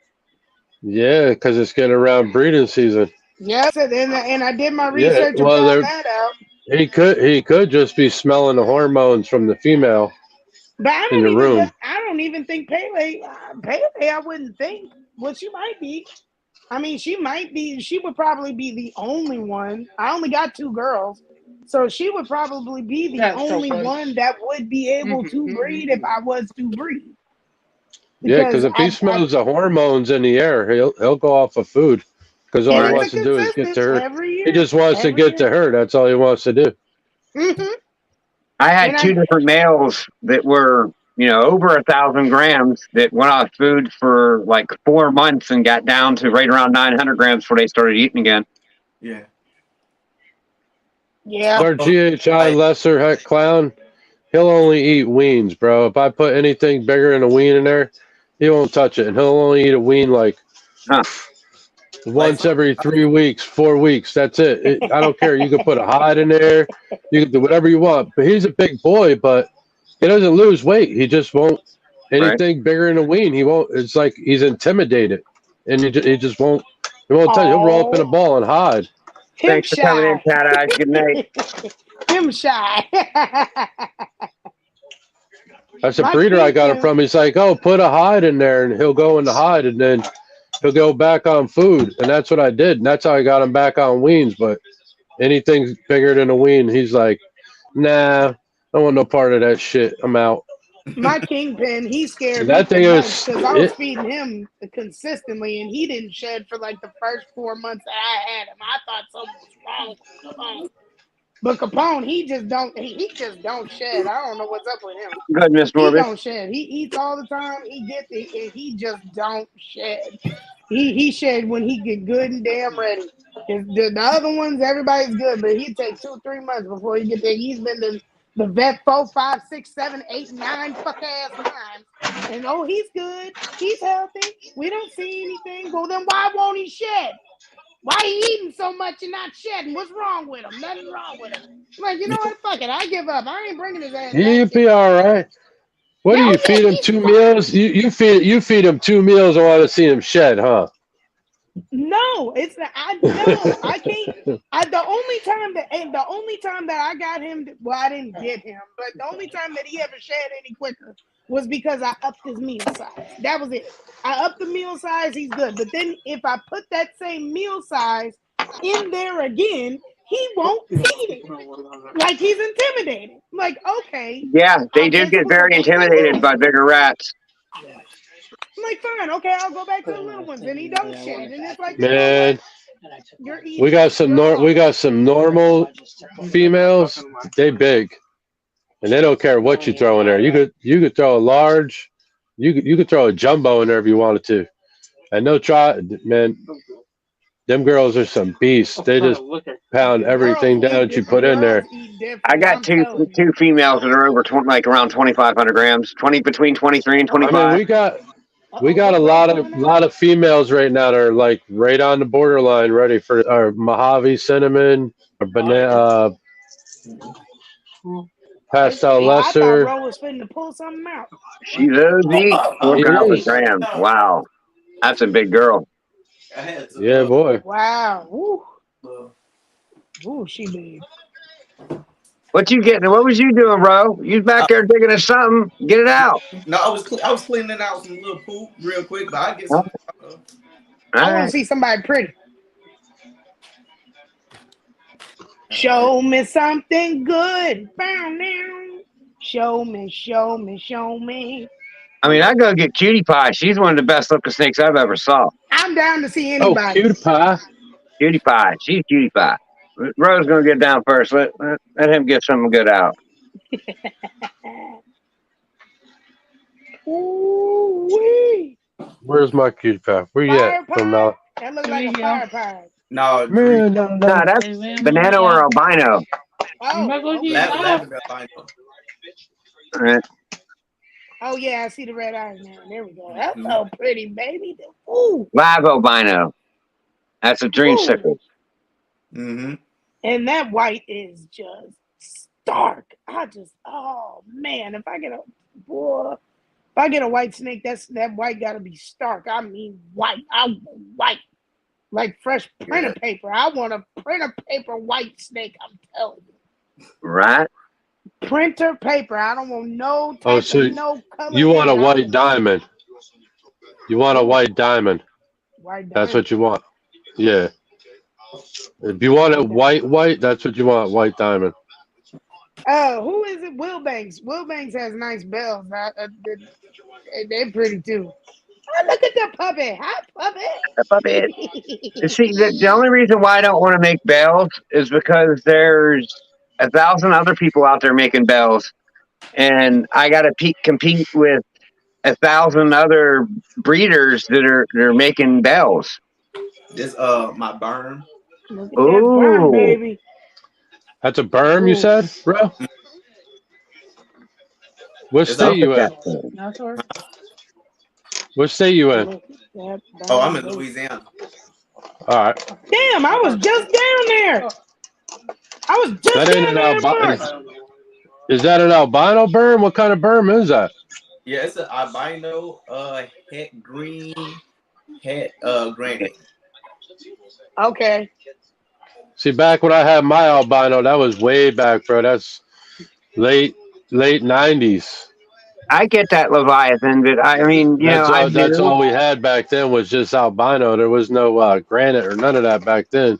Yeah, because it's getting around breeding season. Yes, and I did my Yeah, research and well, found that out. he could just be smelling the hormones from the female But in the room. I don't even think Pele. I wouldn't think. Well, she might be. I mean, she might be. She would probably be the only one. I only got 2 girls, so she would probably be the That's so only funny. one that would be able to breed if I was to breed. Yeah, because Because if he smells the hormones in the air, he'll go off of food. Because all and he it's Right. a wants to do is get consistent to her. every He year, just wants to every get to year. her. That's all he wants to do. hmm I had And 2 different males that were, you know, over 1,000 grams that went off food for like 4 months and got down to right around 900 grams before they started eating again. Yeah. yeah, Our GHI lesser heck clown, he'll only eat weans, bro. If I put anything bigger than a wean in there, he won't touch it, and he'll only eat a wean like Huh. once every 3 weeks, 4 weeks. That's it. I don't care. You can put a hide in there. You can do whatever you want. But he's a big boy, but he doesn't lose weight. He just won't. Right. Anything bigger than a wean, he won't. It's like he's intimidated, and he just won't. He won't touch. He'll roll up in a oh, ball and hide. him Thanks for coming in, shy, Cat Eyes. Good night. him shy. That's a My breeder I got it kingpin, from. He's like, oh, put a hide in there, and he'll go in the hide, and then he'll go back on food, and that's what I did, and that's how I got him back on weans. But anything bigger than a wean, he's like, nah, I don't want no part of that shit. I'm out. my kingpin, he scared And me that for thing months is because I was it. feeding him consistently, and he didn't shed for like the first 4 months that I had him. I thought something was wrong with Capone, but Capone, he just don't shed. I don't know what's up with him. Good, Miss He Morbid. don't shed. He eats all the time. He just don't shed. He shed when he get good and damn ready. The other ones, everybody's good, but he take 2 3 months before he get there. He's been to the vet 4 5 6 7 8 9 fuck ass times, and oh, he's good. He's healthy. We don't see anything. Well, then why won't he shed? Why he eating so much and not shedding? What's wrong with him? Nothing wrong with him. I'm like, you know what? Fuck it. I give up. I ain't bringing his ass back. He'd be all right. What do Hell you yeah, feed him he's 2 fine. meals? You feed him 2 meals and want to see him shed, huh? No, it's not. I know. I can't. The only time that I got him, well, I didn't get him, but the only time that he ever shed any quicker was because I upped his meal size. That was it. I upped the meal size, he's good. But then if I put that same meal size in there again, he won't eat it. Like he's intimidated. I'm like, okay. Yeah, they I'll do just get put him very back to the intimidated little by ones. bigger rats. I'm like, fine, okay, I'll go back to the little ones, and he don't shed, and it's like, you know Man, what? You're eating. we got some normal females. They big, and they don't care what you throw in there. You could throw a large, you could throw a jumbo in there if you wanted to, and they'll try. Man, them girls are some beasts. They just pound everything down that you put in there. I got two females that are over like around 2,500 grams, between 23 and I mean, 25. we got a lot of females right now that are like right on the borderline, ready for our Mojave cinnamon, or banana, pastel I thought lesser. Ro was fitting to pull something out. She's OG, He 4,000 is. grams. Wow, that's a big girl. Yeah, boy. Wow. Woo. Ooh, she big. What you getting? What was you doing, bro? You back there digging at something? Get it out. No, I was cleaning out some little poop real quick, but I get All some. I want right. to see somebody pretty. Show me something good. Show me, show me, show me. I mean, I go get Cutie Pie. She's one of the best looking snakes I've ever saw. I'm down to see Oh, anybody. cute pie. Cutie Pie. She's Cutie Pie. Rose gonna get down first. Let him get something good out. Ooh-wee. Where's my cute pie? Where you Fire at? pie. From now. That looks like a fire pie. No, Man, no. Nah, that's banana or albino. Oh, okay. lavender albino. All right. Oh yeah, I see the red eyes now. There we go. That's so pretty, baby. Ooh. Live albino. That's a dreamsicle. Mm-hmm. And that white is just stark. Oh man, if I get a white snake, that white gotta be stark. I mean white. I want white. Like fresh printer paper. I want a printer paper white snake, I'm telling you. Right? Printer paper. I don't want no type Oh, so no color. you want a white diamond? You want a white diamond? White diamond. That's what you want. Yeah. If you want it white, that's what you want, white diamond. Who is it? Will Banks. Will Banks has nice bells. They're pretty too. Oh, look at the puppy. Hi, puppy. The puppy. See, the only reason why I don't want to make bells is because there's 1,000 other people out there making bells, and I got to compete with 1,000 other breeders that are making bells. This my berm. Look at that berm, baby. That's a berm, you said, bro? What state you in? What state you in? Oh, I'm in Louisiana. All right. Damn, I was just down there. I was just That ain't down an there. albino. Is that an albino berm? What kind of berm is that? Yeah, it's an albino het green het granite. Okay. See, back when I had my albino, that was way back, bro. That's late 90s. I get that, Leviathan, but I mean, that's all we had back then was just albino. There was no granite or none of that back then.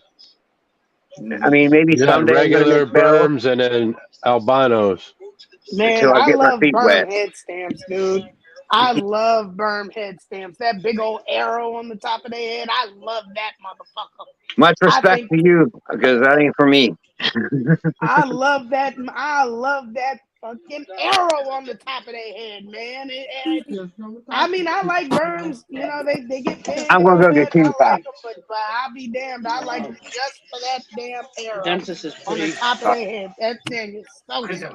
I mean, maybe you someday had regular berms and then albinos. Man, I love berm head stamps, dude. I love berm head stamps. That big old arrow on the top of their head. I love that motherfucker. Much respect to you, because that ain't for me. I love that. I love that fucking arrow on the top of their head, man. I mean, I like berms. You know, they get big. I'm gonna go get Cutie Pie. But I'll be damned. I like them just for that damn arrow on the top of their head. That thing is so good.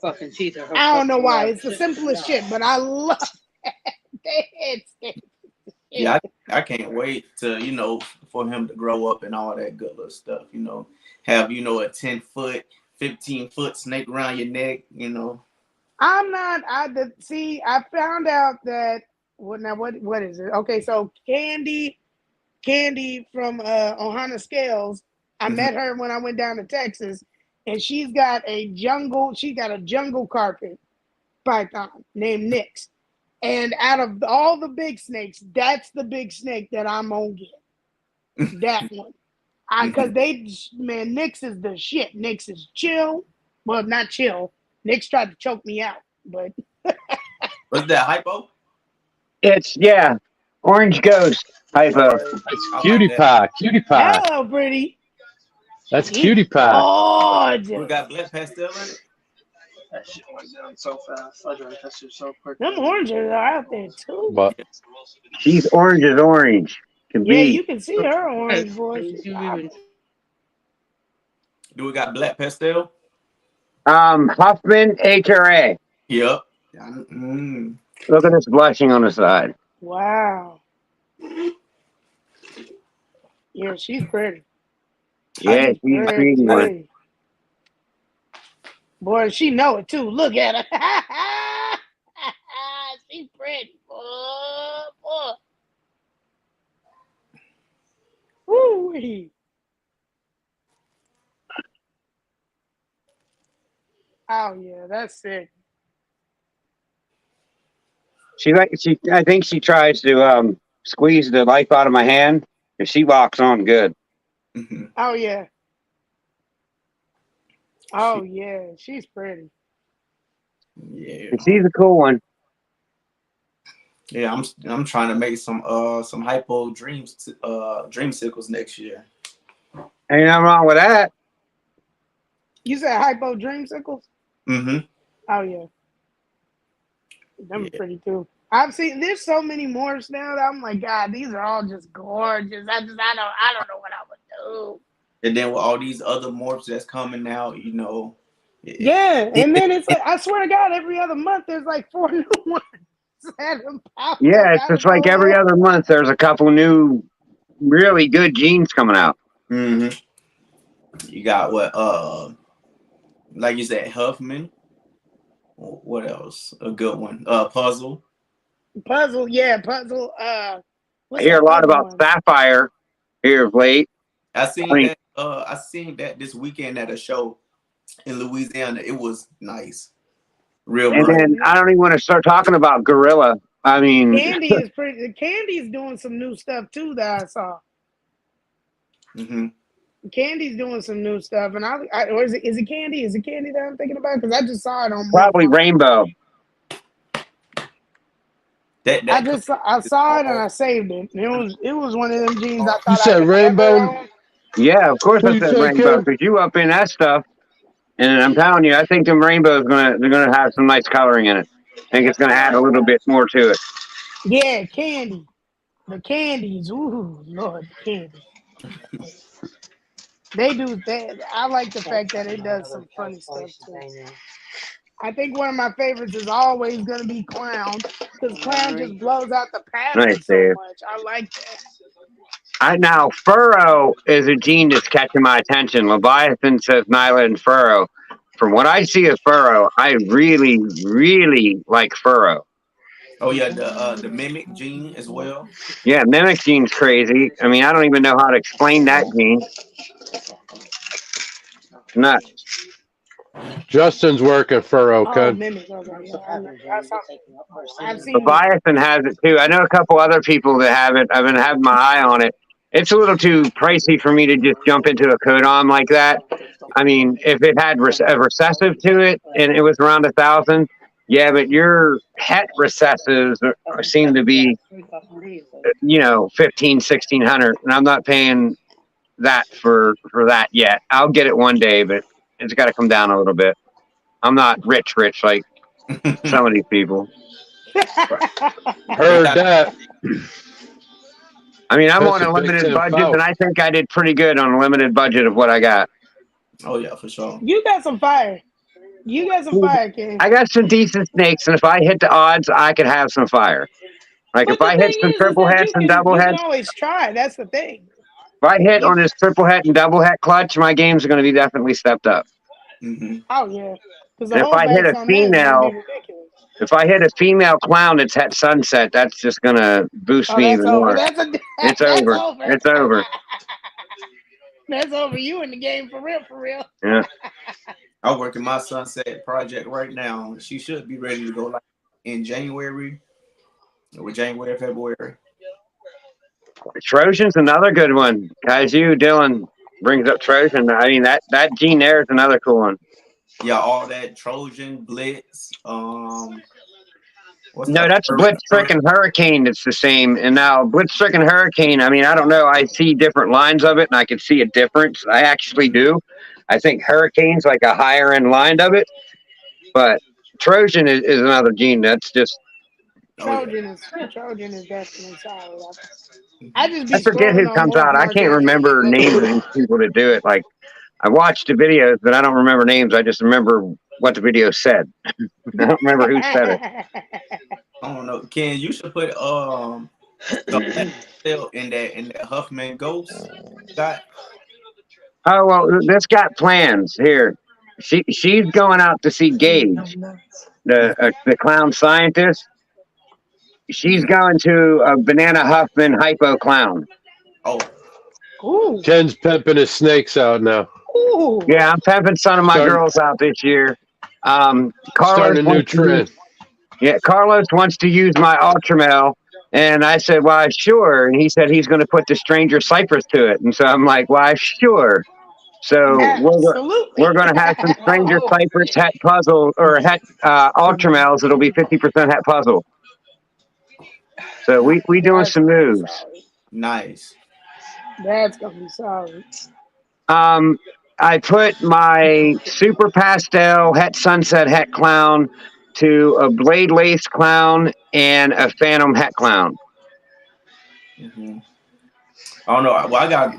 Fucking teeth are I don't know why. It's the simplest shit, but I love that head stamp. Yeah, I can't wait to, for him to grow up and all that good little stuff, have, a 10-foot, 15-foot snake around your neck, I'm not. I found out that. What is it? Okay, so Candy from Ohana Scales. I Mhm. met her when I went down to Texas, and she's got a jungle carpet python named Nyx. And out of all the big snakes, that's the big snake that I'm gonna get. That one. Because Nyx is the shit. Nyx is chill. Well, not chill. Nyx tried to choke me out, but What's that, hypo? It's orange ghost hypo. It's I like cutie that. pie. Cutie pie. hello, pretty. That's He's cutie pie. gorgeous. We got black pastel in it. That shit went down so fast. I drank that shit so quick. Them oranges are out there too. But She's orange as orange can Yeah, be. you can see her orange voice. Do we got black pastel? Huffman HRA. Yep. Mm. Look at this blushing on the side. Wow. Yeah, she's pretty. Yeah, she's pretty one. Pretty. Boy, she know it too. Look at her. She's pretty. Boy. Woo-wee. Oh yeah, that's sick. I think she tries to squeeze the life out of my hand, and she locks on good. Mhm. Oh yeah. Oh yeah, she's pretty. Yeah. And she's a cool one. Yeah, I'm trying to make some hypo dreamsicles next year. Ain't nothing wrong with that. You said hypo dreamsicles? Mm-hmm. Oh yeah. Them Yeah. pretty too. I've seen there's so many morphs now that I'm like, God, these are all just gorgeous. I don't know what I would do. And then with all these other morphs that's coming out, Yeah, and then it's like I swear to God, every other month there's like 4 new ones that have popped up Yeah, it's out just of like every nowhere. other month there's a couple new really good genes coming out. Mm-hmm. You got what like you said, Huffman. What else? A good one. Puzzle. Puzzle. I What's hear that a lot other about one? Sapphire here of late. I seen I mean- that. I seen that this weekend at a show in Louisiana. It was nice. Real And bright. then I don't even want to start talking about Gorilla. I mean, Candy is pretty. Candy's doing some new stuff too that I saw. Mm-hmm. Candy's doing some new stuff, and or is it Candy? Is it Candy that I'm thinking about? Because I just saw it on. probably Rainbow. I saw it and I saved it. It was one of them jeans I thought you said I could rainbow. never own. Yeah, of course Who I you said take Rainbow care? because you up in that stuff. And I'm telling you, I think them rainbows they're gonna have some nice coloring in it. I think it's gonna add a little bit more to it. Yeah, Candy. The candies. Ooh, Lord, the candy. They do that. I like the fact that it does some funny stuff too. I think one of my favorites is always going to be Clown because Clown just blows out the pattern Nice, so Dave. much. I like that. Now Furrow is a gene that's catching my attention. Leviathan says Nyla and Furrow. From what I see of Furrow, I really, really like Furrow. Oh yeah, the mimic gene as well. Yeah, mimic gene's crazy. I mean, I don't even know how to explain that gene. Nuts. Justin's working furrow, Oh, Ken. Mimic. Okay, yeah, I've seen Leviathan has it too. I know a couple other people that have it. I've been having my eye on it. It's a little too pricey for me to just jump into a codon like that. I mean, if it had a recessive to it and it was around 1,000, yeah, but your het recessives seem to be, 1,500, 1,600, and I'm not paying that for that yet. I'll get it one day, but it's got to come down a little bit. I'm not rich like some of these people. Heard that. I mean, I'm on That's a a big limited tip budget, out. and I think I did pretty good on a limited budget of what I got. Oh yeah, for sure. You got some fire. You got some fire, Ken. I got some decent snakes, and if I hit the odds, I could have some fire. Like if But the I hit thing some is triple that heads and double you can heads, always try. That's the thing. if I hit You, on this triple head and double head clutch, my games are going to be definitely stepped up. Mm-hmm. oh yeah, because the And if I hit holdbacks a on that is gonna be female, ridiculous. if I hit a female clown that's at sunset, that's just going to boost Oh, me that's even over. more. That's a It's that's over. over. It's over. That's over. You in the game for real, for real. Yeah. I'm working my sunset project right now. She should be ready to go like in January or January, February. Trojan's another good one. Kaiju Dylan brings up Trojan. I mean that gene there is another cool one. Yeah, all that Trojan Blitz. What's the No, other that's Blitz Stricken Hurricane that's the same. And now Blitz Stricken Hurricane, I mean, I don't know. I see different lines of it and I can see a difference. I actually do. I think Hurricane's like a higher end line of it, but Trojan is another gene that's just Oh yeah. Trojan is definitely solid. I just I be forget who scrolling on comes Morph out. I can't Market and remember names of looking. these people that do it. Like I watched the videos, but I don't remember names. I just remember what the video said. I don't remember who said it. I don't know. Ken, you should put in that Huffman Ghost got. Oh well, this got plans here. She's going out to see Gage, the clown scientist. She's Yeah. going to a Banana Huffman hypo clown. Oh, Ooh, Ken's pimping his snakes out now. ooh. Yeah, I'm pimping some of my Start, girls out this year. Carlos starting a new wants to use, trend. yeah, Carlos wants to use my Ultramel, and I said, "Why, sure." And he said he's going to put the Stranger Cypress to it, and so I'm like, "Why, sure." So we're Absolutely. going to have some Stranger Oh, Cypress het puzzle or het Ultramels. It'll be 50% het puzzle. So we doing that's some gonna be moves. solid. nice. That's gonna be solid. Um, I put my Super Pastel Het Sunset Het Clown to a Blade Lace Clown and a Phantom Het Clown. Mm-hmm. I don't know. Well,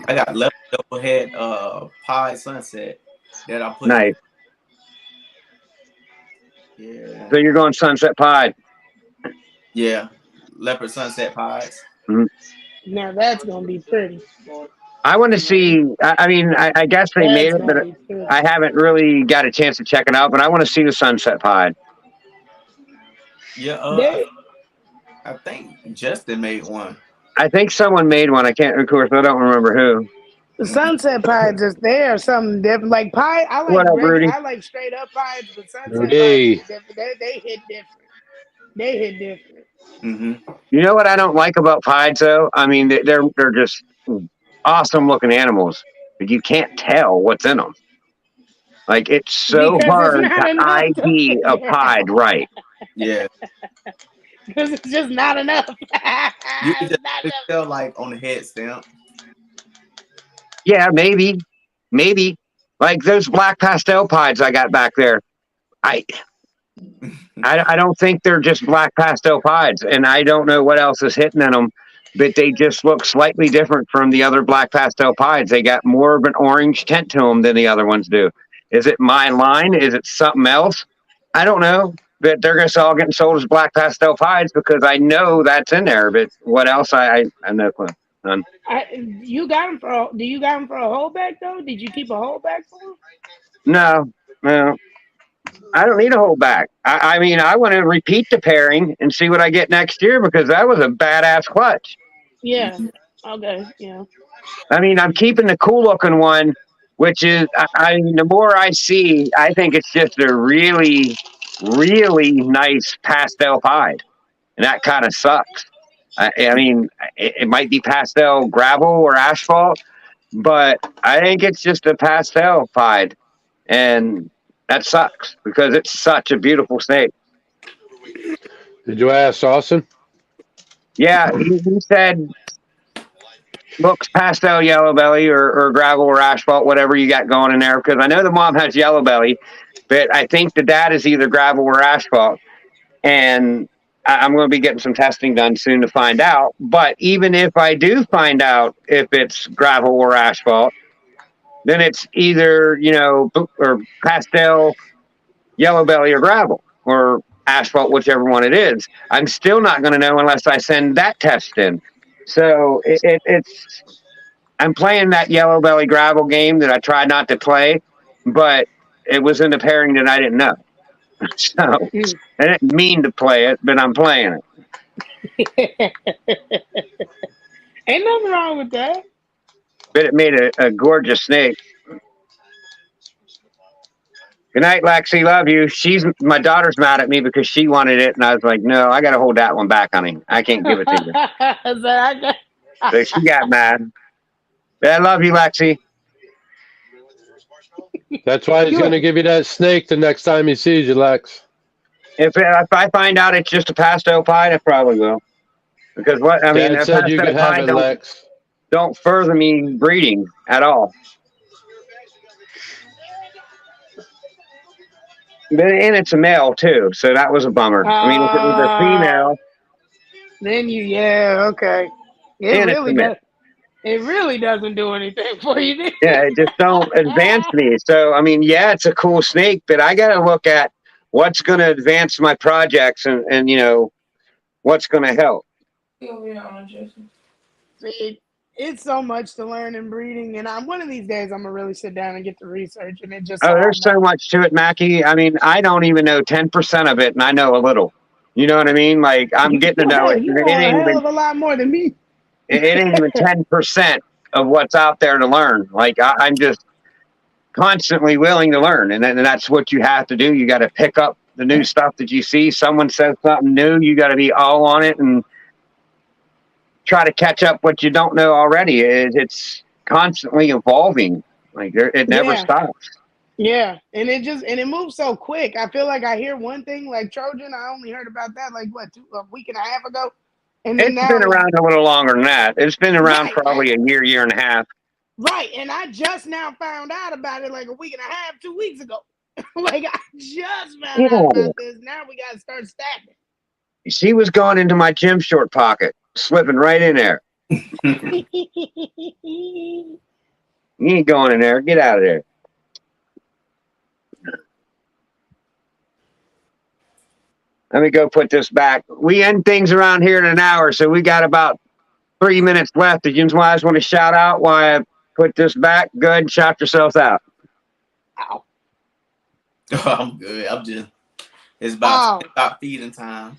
I got level head pie sunset that I put in. Nice. Yeah, So you're going Sunset Pied. yeah. Leopard sunset pies. Mhm. Now that's gonna be pretty. I want to see. I mean, I guess they made That's it, but gonna be pretty. I haven't really got a chance to check it out. But I want to see the Sunset Pied. Yeah. They I think Justin made one. I think someone made one. I can't, of course, I don't remember who. the sunset pies just they are something different. Like pie, I like What up, regular, Rudy? I like straight up pies, but sunset pies is Rudy. different. They hit different. They hit different. Mm-hmm. You know what I don't like about pieds, though? I mean, they're just awesome looking animals, but you can't tell what's in them. Like it's so Because it's hard not to enough to ID a figure pied out. right. Yeah. Because it's just not enough. You can It's just not enough. tell like on the head stamp. Yeah, maybe. Like those black pastel pieds I got back there. I I don't think they're just black pastel pieds, and I don't know what else is hitting in them, but they just look slightly different from the other black pastel pieds. They got more of an orange tint to them than the other ones do. Is it my line? Is it something else? I don't know. But they're just all getting sold as black pastel pieds because I know that's in there. But what else? I have no clue. None. You got them for? Do you got them for a holdback though? Did you keep a holdback for them? No, no. I don't need a hold back. I mean, I want to repeat the pairing and see what I get next year because that was a badass clutch. Yeah. Okay. Yeah. I mean, I'm keeping the cool looking one, which is, I mean, the more I see, I think it's just a really, really nice pastel pied. And that kind of sucks. I mean, it might be pastel gravel or asphalt, but I think it's just a pastel pied. And that sucks because it's such a beautiful snake. Did you ask Austin? Yeah, he said looks pastel yellow belly or gravel or asphalt, whatever you got going in there. Because I know the mom has yellow belly, but I think the dad is either gravel or asphalt. And I'm going to be getting some testing done soon to find out. But even if I do find out if it's gravel or asphalt, then it's either, or pastel yellow belly or gravel or asphalt, whichever one it is. I'm still not going to know unless I send that test in. So it's I'm playing that yellow belly gravel game that I tried not to play, but it was in the pairing that I didn't know. So I didn't mean to play it, but I'm playing it. Ain't nothing wrong with that. But it made a gorgeous snake. Good night, Lexi. Love you. My daughter's mad at me because she wanted it, and I was like, no, I got to hold that one back, honey. I can't give it to you. So she got mad. But I love you, Lexi. That's why he's going to give you that snake the next time he sees you, Lex. If I find out it's just a pastel pine, I probably will. Because Dad said you could have it, Lex. Don't further me breeding at all. And it's a male too, so that was a bummer. I mean, if it was a female, then okay. It really doesn't do anything for you. Yeah, it just don't advance me. So I mean, yeah, it's a cool snake, but I got to look at what's going to advance my projects and what's going to help. See, it's so much to learn in breeding, and one of these days I'm gonna really sit down and get the research, and it just there's so much to it, Mackie. I mean, I don't even know 10% of it, and I know a little. You know what I mean? Like I'm getting to know it. You know a hell of a lot more than me. It ain't even 10% of what's out there to learn. Like I'm just constantly willing to learn, and that's what you have to do. You got to pick up the new stuff that you see. Someone says something new, you got to be all on it and try to catch up what you don't know already. It's constantly evolving. Like it never stops. Yeah, and it moves so quick. I feel like I hear one thing like Trojan. I only heard about that like a week and a half ago. And then it's been around a little longer than that. It's been around probably a year and a half. Right, and I just now found out about it like a week and a half, 2 weeks ago. Like I just found out about this. Now we got to start stacking. She was going into my gym short pocket, slipping right in there. You ain't going in there. Get out of there. Let me go put this back. We end things around here in an hour, so we got about 3 minutes left. Did you guys want to shout out while I put this back? Go ahead and shout yourself out. Ow. Oh, I'm good. It's about feeding time.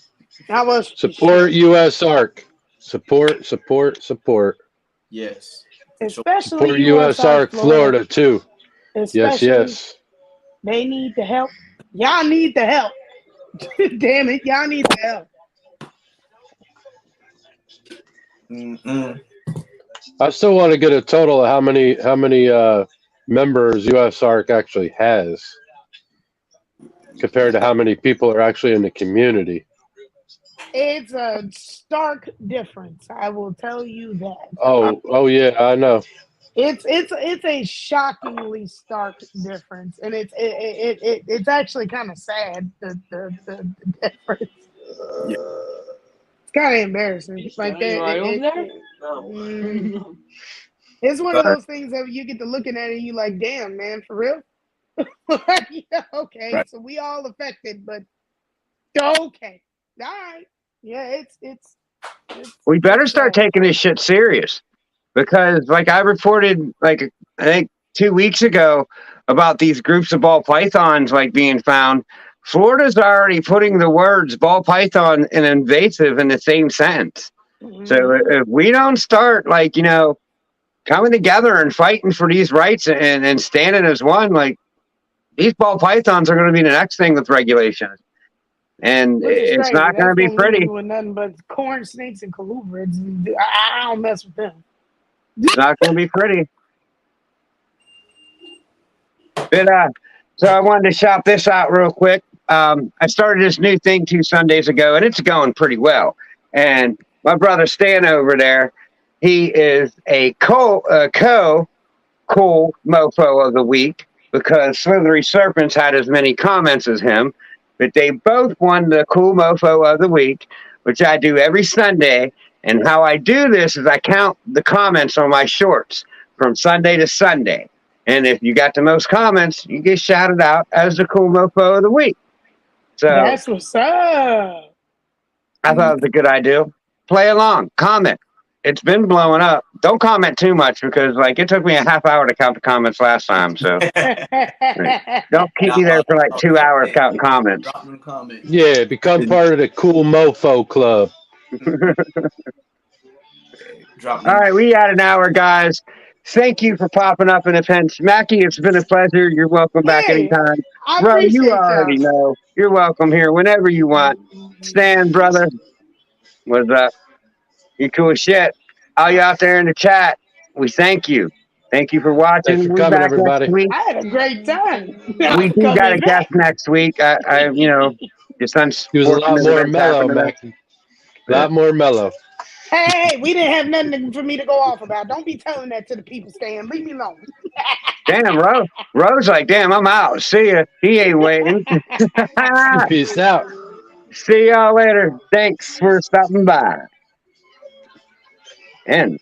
Support U.S. ARC. Support. Yes. Especially support U.S. ARC Florida too. Yes. They need the help. Y'all need the help. Damn it, y'all need the help. I still want to get a total of how many members U.S. ARC actually has compared to how many people are actually in the community. It's a stark difference. I will tell you that. Oh yeah, I know. It's a shockingly stark difference, and it's actually kind of sad the difference. It's kind of embarrassing. Like that. It's one of those things that you get to looking at it and you like, damn man, for real. Okay, right. So we all affected, but okay, all right. Yeah, it's we better start taking this shit serious. Because, like I reported, like I think 2 weeks ago about these groups of ball pythons like being found, Florida's already putting the words ball python and invasive in the same sentence. Mm-hmm. So if we don't start coming together and fighting for these rights and standing as one, like these ball pythons are going to be the next thing with regulations. And it's not going to be pretty. With nothing but corn snakes and colubrids. I don't mess with them. It's not going to be pretty. But, so I wanted to shout this out real quick. I started this new thing 2 Sundays ago, and it's going pretty well. And my brother Stan over there, he is a cool mofo of the week because Slithery Serpents had as many comments as him. But they both won the cool mofo of the week, which I do every Sunday. And how I do this is I count the comments on my shorts from Sunday to Sunday. And if you got the most comments, you get shouted out as the cool mofo of the week. So That's what's up. I thought it was a good idea. Play along, comment. It's been blowing up. Don't comment too much because, like, it took me a half hour to count the comments last time. So don't keep me there for like 2 hours counting comments. Drop them comments. Yeah, become part of the cool mofo club. Drop All them. right, we got an hour, guys. Thank you for popping up in a pinch. Mackie, it's been a pleasure. You're welcome back Hey, anytime. I Bro, you appreciate already y'all. know. You're welcome here whenever you want. Stan, brother, what's up? You cool as shit. All you out there in the chat, we thank you. Thank you for watching. Thanks for We're coming, back everybody. next week. I had a great time. We do got a guest next week. I just He was a lot unfortunate more events mellow, happened to us. Mackie. A lot more mellow. Hey, we didn't have nothing for me to go off about. Don't be telling that to the people, Stan. Leave me alone. Damn, Rose like, damn, I'm out. See ya. He ain't waiting. Peace out. See y'all later. Thanks for stopping by. End.